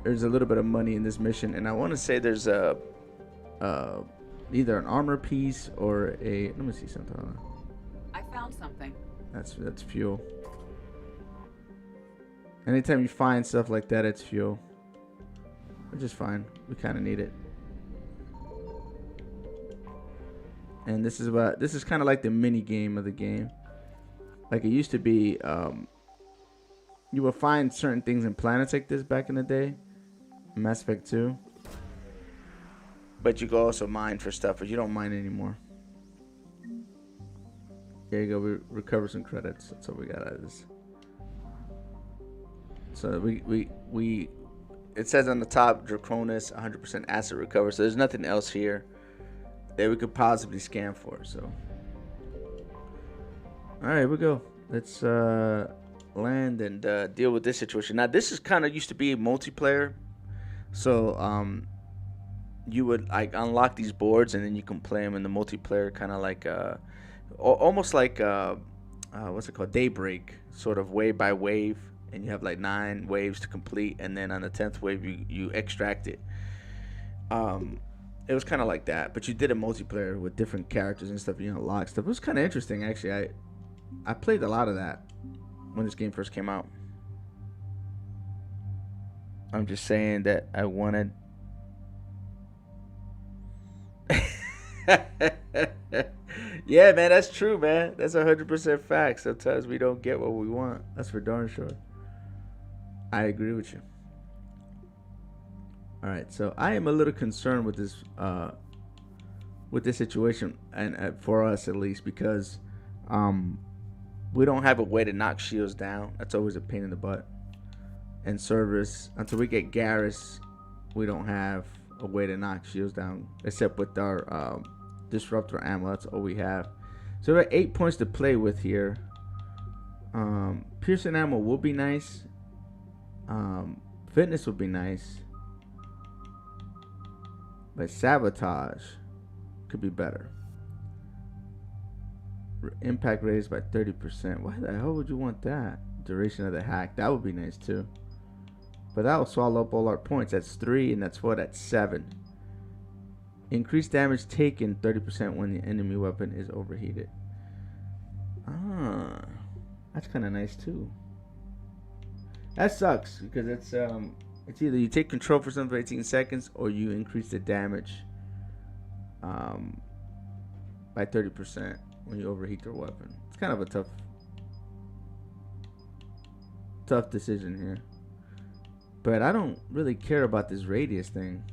There's a little bit of money in this mission, and I want to say there's a either an armor piece or a. Let me see something. I found something. That's fuel. Anytime you find stuff like that, it's fuel. Which is fine. We kind of need it. And this is kind of like the mini game of the game. Like it used to be. You would find certain things in planets like this back in the day, Mass Effect 2. But you could also mine for stuff, but you don't mine anymore. There you go. We recover some credits. That's what we got out of this. So we it says on the top, Draconis 100% asset recover. So there's nothing else here that we could possibly scan for. So all right, here we go. Let's land and deal with this situation. Now this is kind of used to be multiplayer, so you would like unlock these boards and then you can play them in the multiplayer, kind of like almost like what's it called, daybreak, sort of wave by wave, and you have like 9 waves to complete, and then on the 10th wave you extract it. It was kind of like that, but you did a multiplayer with different characters and stuff. You unlock stuff. It was kind of interesting, actually. I played a lot of that when this game first came out. I'm just saying that I wanted. Yeah, man, that's true, man. That's 100% fact. Sometimes we don't get what we want. That's for darn sure. I agree with you. All right, so I am a little concerned with this situation, and for us at least, because we don't have a way to knock shields down. That's always a pain in the butt. And Cerberus, until we get Garrus, we don't have a way to knock shields down, except with our disruptor ammo. That's all we have. So we have 8 points to play with here. Piercing ammo will be nice. Fitness would be nice. But sabotage could be better. Impact raised by 30%. Why the hell would you want that? Duration of the hack. That would be nice too. But that will swallow up all our points. That's 3, and that's what? That's 7. Increased damage taken 30% when the enemy weapon is overheated. Ah, that's kind of nice too. That sucks because it's either you take control for something for 18 seconds or you increase the damage by 30% when you overheat their weapon. It's kind of a tough decision here. But I don't really care about this radius thing.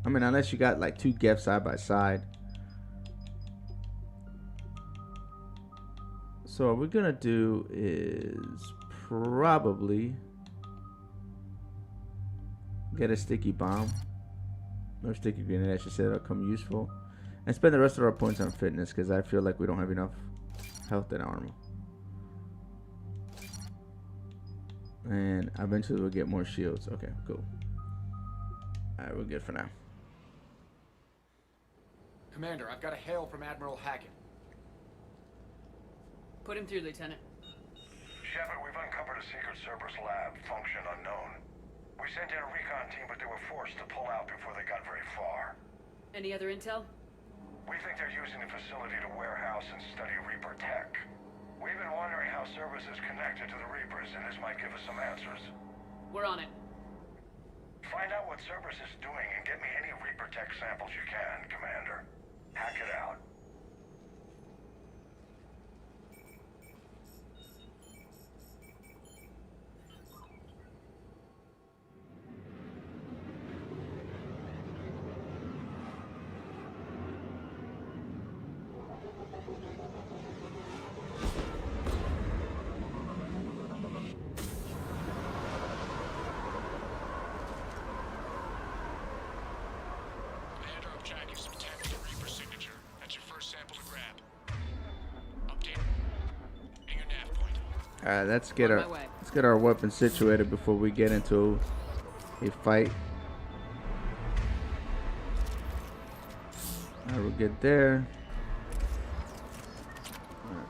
I mean, unless you got like 2 Geth side by side. So what we're gonna do is probably get a sticky bomb or sticky grenade, I should say. That'll come useful, and spend the rest of our points on fitness because I feel like we don't have enough health and armor. And eventually we'll get more shields. Okay, cool. Alright, we're good for now. Commander, I've got a hail from Admiral Hackett. Put him through, Lieutenant. Shepard, we've uncovered a secret Cerberus lab, function unknown. We sent in a recon team, but they were forced to pull out before they got very far. Any other intel? We think they're using the facility to warehouse and study Reaper tech. We've been wondering how Cerberus is connected to the Reapers, and this might give us some answers. We're on it. Find out what Cerberus is doing and get me any Reaper tech samples you can, Commander. Hack it out. Alright, let's get our weapons situated before we get into a fight. Alright, we'll get there. Alright,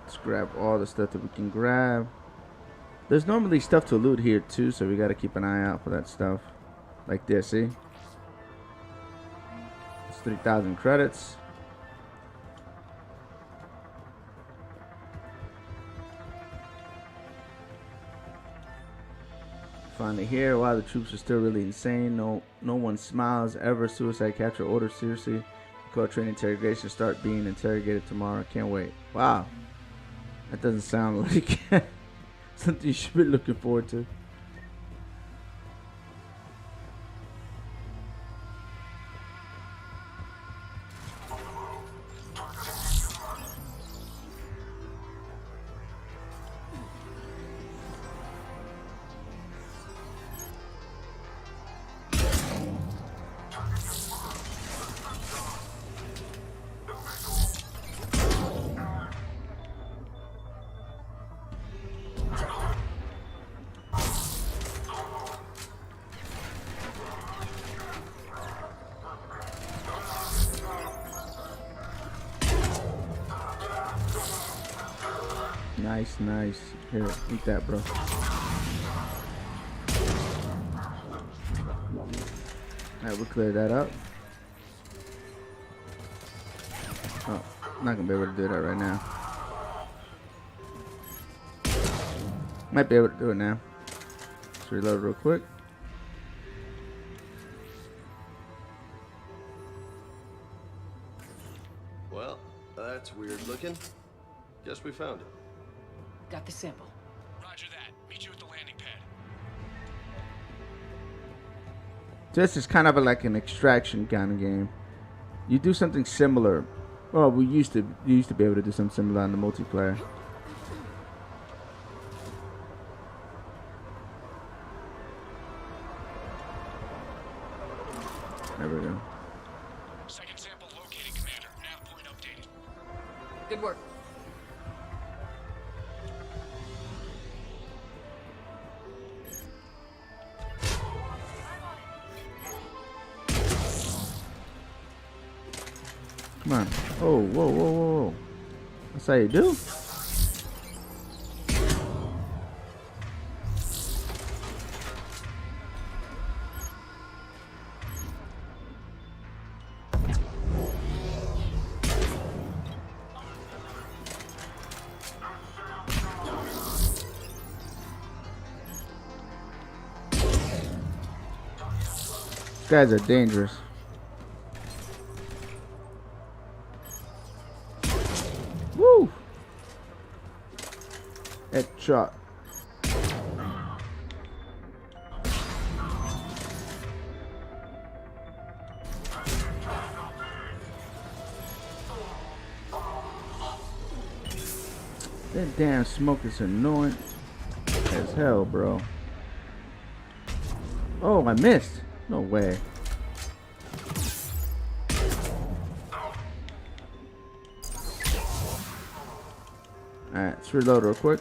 let's grab all the stuff that we can grab. There's normally stuff to loot here too, so we gotta keep an eye out for that stuff. Like this, see? It's 3,000 credits. Finally here. Wow, the troops are still really insane. No one smiles ever. Suicide capture order. Seriously, call training interrogation. Start being interrogated tomorrow. Can't wait. Wow, that doesn't sound like something you should be looking forward to. Nice, nice. Here, eat that, bro. Alright, we'll clear that up. Oh, I'm not gonna be able to do that right now. Might be able to do it now. Let's reload real quick. Well, that's weird looking. Guess we found it. Got the sample. Roger that. Meet you at the landing pad. This is kind of like an extraction kind of game. You do something similar. Well, you used to be able to do something similar on the multiplayer. There we go. Second sample located, Commander. Nav point updated. Good work. Come on. Oh, whoa, whoa, whoa. That's how you do? These guys are dangerous. Woo! Headshot. That damn smoke is annoying as hell, bro. Oh, I missed. No way. Alright, let's reload real quick.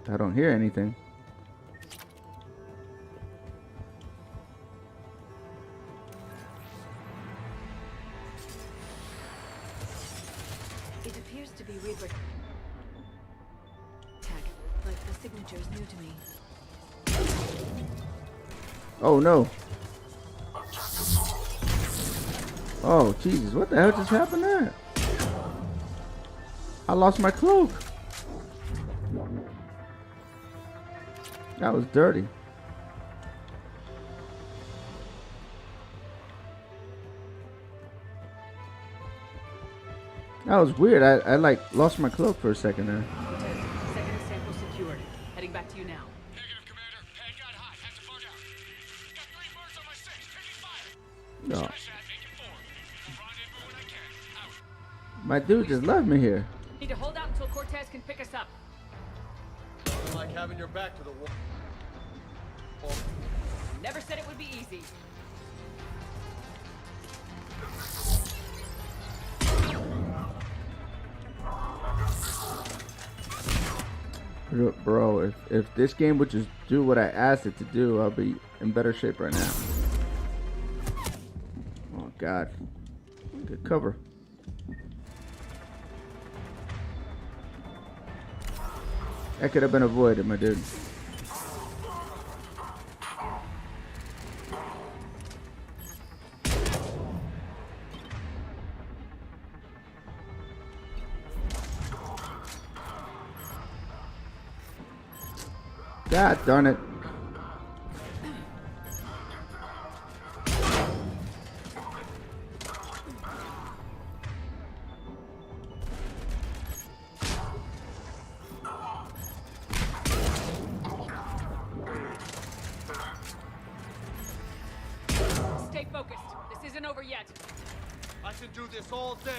I don't hear anything. It appears to be Reaper tag, but the signature is new to me. Oh no. Oh Jesus, what the hell just happened there? I lost my cloak. That was dirty. That was weird. I like lost my cloak for a second there. Second sample secured. Heading back to you now. Negative, Commander. Pad got hot. Had to bug out. Got 3 birds on my 6. Taking fire. No. Smash that. Make it 4. Rendezvous when I can. Out. My dude just left me here. Need to hold out until Cortez can pick us up. Nothing like having your back to the wall. Never said it would be easy. Bro, if this game would just do what I asked it to do, I'll be in better shape right now. Oh God. Good cover. That could have been avoided, my dude. God darn it. Stay focused. This isn't over yet. I can do this all day.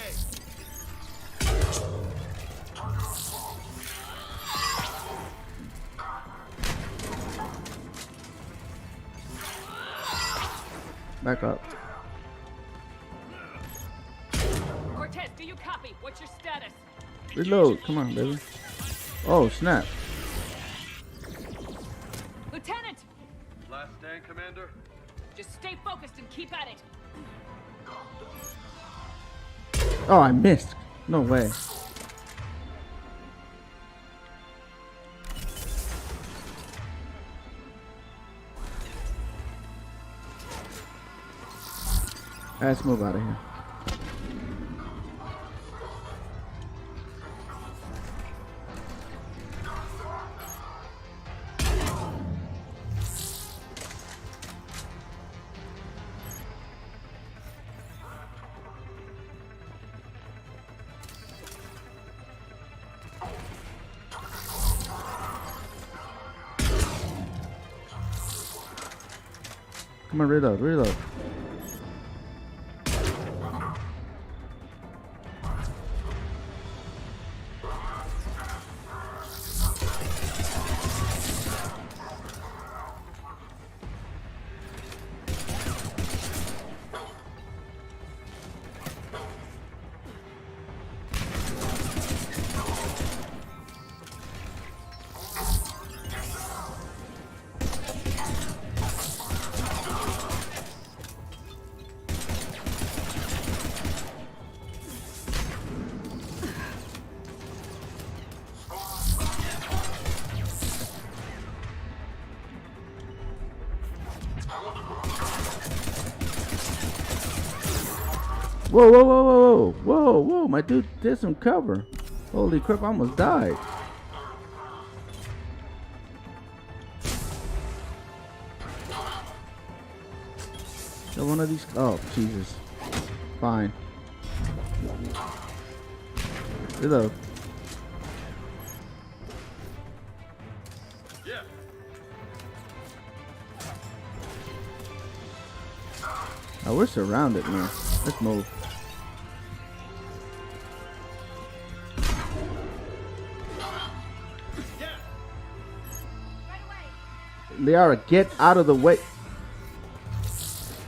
Back up. Cortez, do you copy? What's your status? Reload. Come on, baby. Oh, snap. Lieutenant! Last stand, Commander? Just stay focused and keep at it. Oh, I missed. No way. Let's move out of here. Come on, reload, reload. Whoa, whoa, whoa, whoa, whoa, whoa, my dude did some cover. Holy crap, I almost died. So one of these, oh, Jesus. Fine. Reload. Yeah. Oh, we're surrounded, man. Let's move. Liara, get out of the way.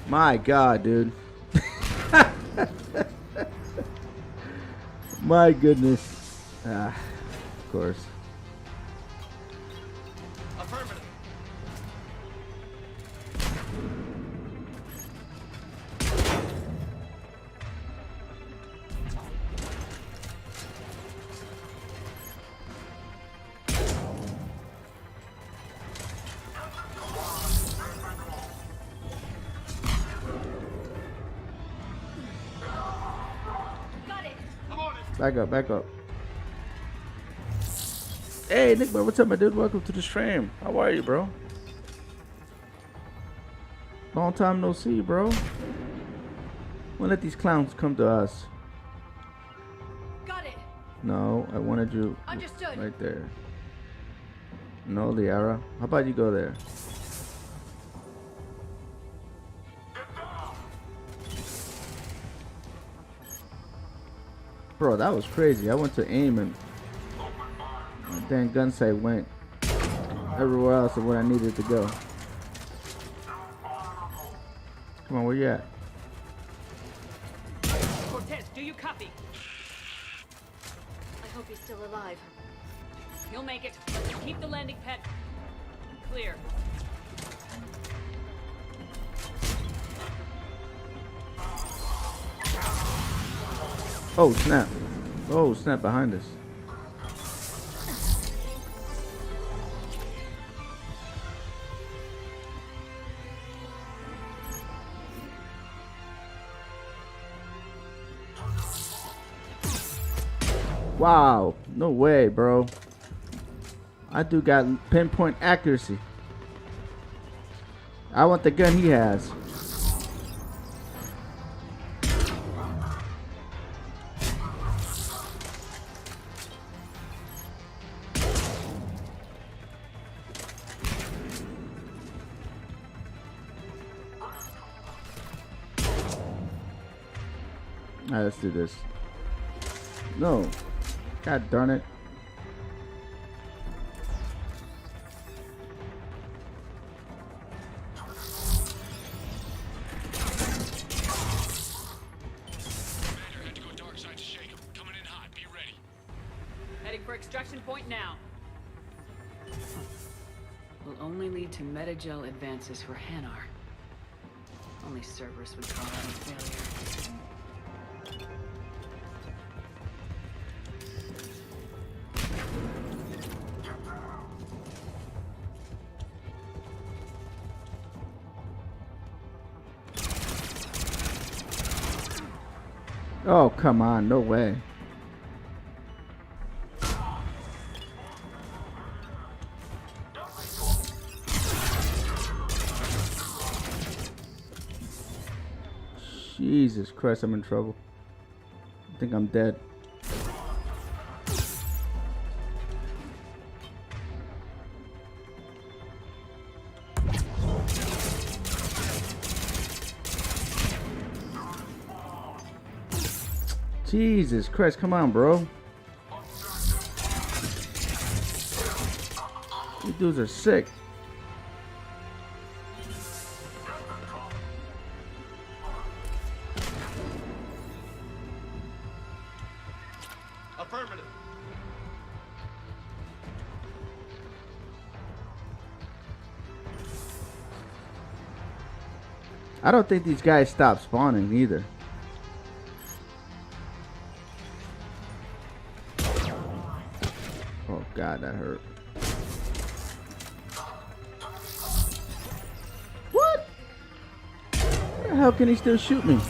My God, dude. My goodness. Of course. Affirmative. Back up, back up. Hey, Nick, bro, what's up, my dude? Welcome to the stream. How are you, bro? Long time no see, bro. We'll let these clowns come to us. Got it. No, I wanted you Understood. right there. No, Liara. How about you go there? Bro, that was crazy. I went to aim and my dang gun sight went everywhere else of where I needed to go. Come on, where you at? Cortez, do you copy? I hope he's still alive. You'll make it. Keep the landing pad clear. Oh, snap. Oh, snap behind us. Wow. No way, bro. I do got pinpoint accuracy. I want the gun he has. Alright, let's do this. No. God darn it. Commander had to go dark side to shake him. Coming in hot. Be ready. Heading for extraction point now. Will only lead to metagel advances for Hanar. Only Cerberus would call that a failure. Oh, come on. No way. Jesus Christ, I'm in trouble. I think I'm dead. Jesus Christ, come on, bro. These dudes are sick. Affirmative. I don't think these guys stop spawning either. Oh God, that hurt. What? How the hell can he still shoot me?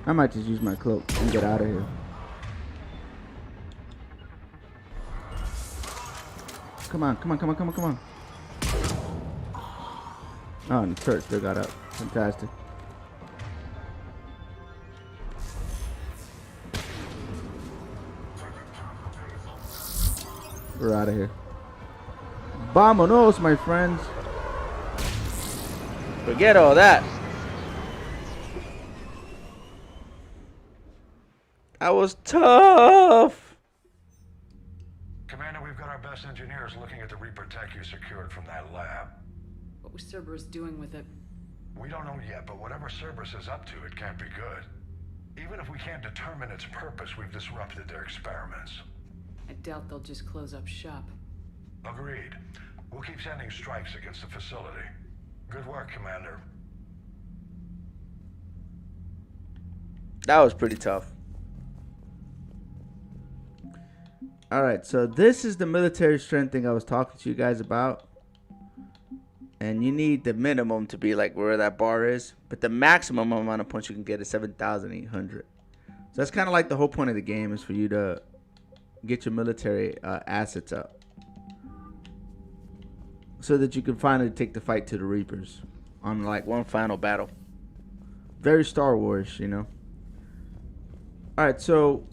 I might just use my cloak and get out of here. Come on, come on, come on, come on, come on. Oh, and the turret still got up. Fantastic. We're out of here. Vamonos, my friends. Forget all that. That was tough. Commander, we've got our best engineers looking at the Reaper tech you secured from that lab. What was Cerberus doing with it? We don't know yet, but whatever Cerberus is up to, it can't be good. Even if we can't determine its purpose, we've disrupted their experiments. I doubt they'll just close up shop. Agreed. We'll keep sending strikes against the facility. Good work, Commander. That was pretty tough. Alright, so this is the military strength thing I was talking to you guys about. And you need the minimum to be like where that bar is. But the maximum amount of points you can get is 7,800. So that's kind of like the whole point of the game, is for you to get your military assets up. So that you can finally take the fight to the Reapers on like one final battle. Very Star Wars, you know. Alright, so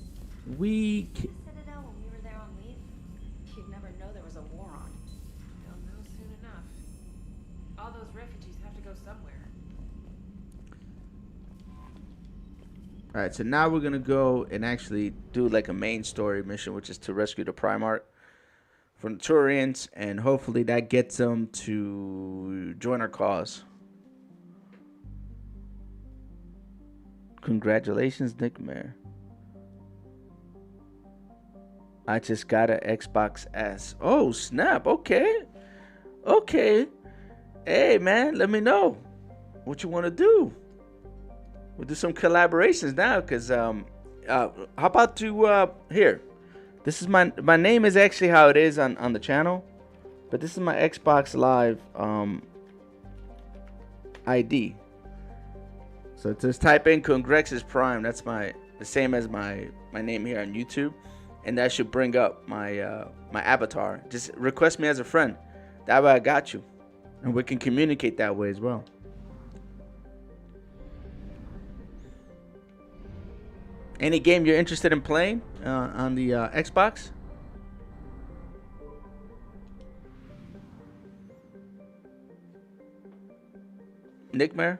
we... Citadel when we were there on leave? You'd never know there was a war on. They'll know soon enough. All those refugees have to go somewhere. Alright, so now we're going to go and actually do like a main story mission, which is to rescue the Primarch from the Turians, and hopefully that gets them to join our cause. Congratulations, Nick Mayer. I just got an Xbox S. Oh, snap. Okay. Okay. Hey, man, let me know what you want to do. We'll do some collaborations now, because how about to here. This is my name is actually how it is on the channel, but this is my Xbox Live ID. So just type in Congrexes Prime. That's the same as my name here on YouTube, and that should bring up my my avatar. Just request me as a friend. That way I got you, and we can communicate that way as well. Any game you're interested in playing on the Xbox? Nick Mayer?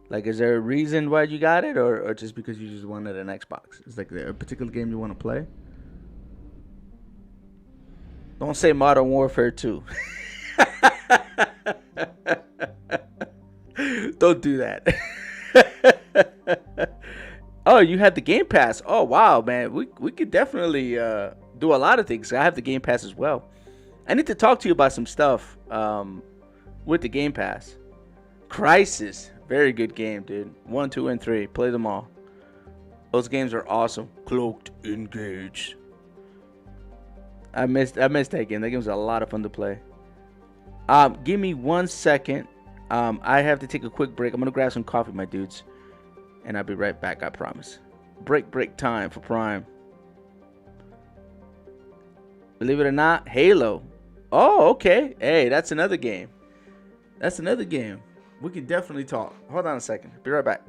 Like, is there a reason why you got it, or just because you just wanted an Xbox? Is like a particular game you want to play? Don't say Modern Warfare 2. Don't do that. Oh, you had the Game Pass. Oh, wow, man. We could definitely do a lot of things. I have the Game Pass as well. I need to talk to you about some stuff with the Game Pass. Crisis. Very good game, dude. 1, 2, and 3. Play them all. Those games are awesome. Cloaked, engaged. I missed that game. That game was a lot of fun to play. Give me 1 second. I have to take a quick break. I'm gonna grab some coffee, my dudes, and I'll be right back. I promise. Break time for Prime. Believe it or not, Halo. Oh, okay. Hey, that's another game. That's another game. We can definitely talk. Hold on a second. Be right back.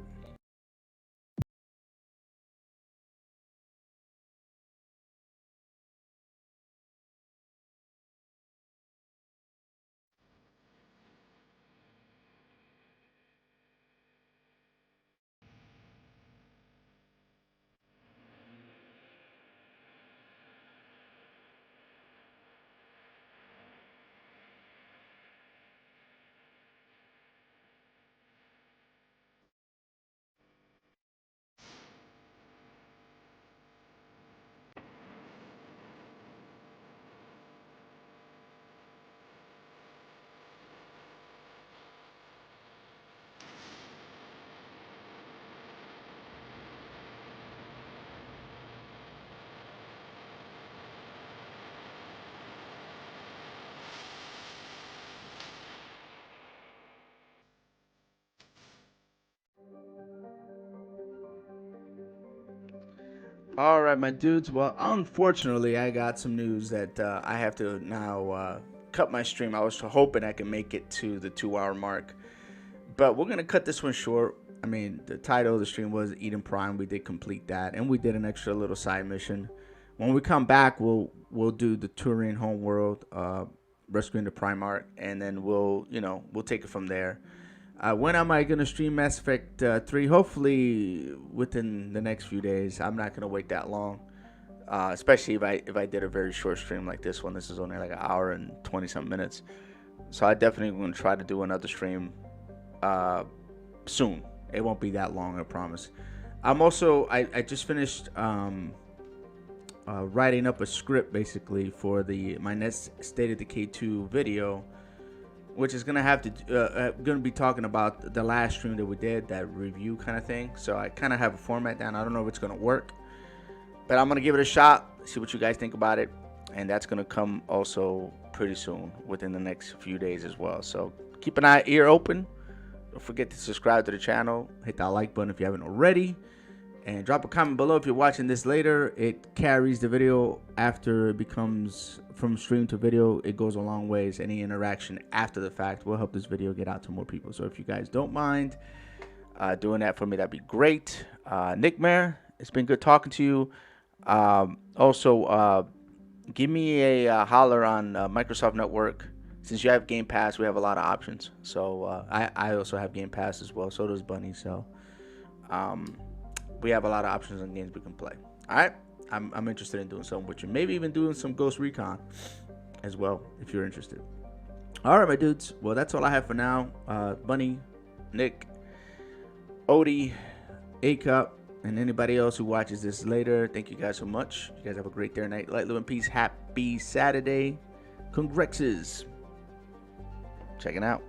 All right, my dudes. Well, unfortunately, I got some news that I have to now cut my stream. I was hoping I could make it to the 2-hour mark, but we're gonna cut this one short. I mean, the title of the stream was Eden Prime. We did complete that, and we did an extra little side mission. When we come back, we'll do the Turian homeworld, rescuing the Primarch, and then we'll take it from there. When am I gonna stream Mass Effect 3? Hopefully within the next few days. I'm not gonna wait that long, especially if I did a very short stream like this one. This is only like an hour and 20 something minutes, so I definitely gonna try to do another stream soon. It won't be that long, I promise. I'm also I just finished writing up a script basically for my next State of Decay 2 video, which is gonna be talking about the last stream that we did, that review kind of thing. So I kind of have a format down. I don't know if it's gonna work, but I'm gonna give it a shot, see what you guys think about it, and that's gonna come also pretty soon, within the next few days as well. So keep an ear open. Don't forget to subscribe to the channel, hit that like button if you haven't already, and drop a comment below if you're watching this later. It carries the video after it becomes from stream to video. It goes a long ways. Any interaction after the fact will help this video get out to more people. So if you guys don't mind doing that for me, that'd be great. Nick Mayer, it's been good talking to you. Also, give me a holler on Microsoft Network. Since you have Game Pass, we have a lot of options. So I also have Game Pass as well. So does Bunny. So we have a lot of options on games we can play. All right, I'm interested in doing something with you. Maybe even doing some Ghost Recon as well, if you're interested. All right, my dudes. Well, that's all I have for now. Bunny, Nick, Odie, A-Cup, and anybody else who watches this later, thank you guys so much. You guys have a great day or night. Light, live in peace. Happy Saturday. Congrexes. Checking out.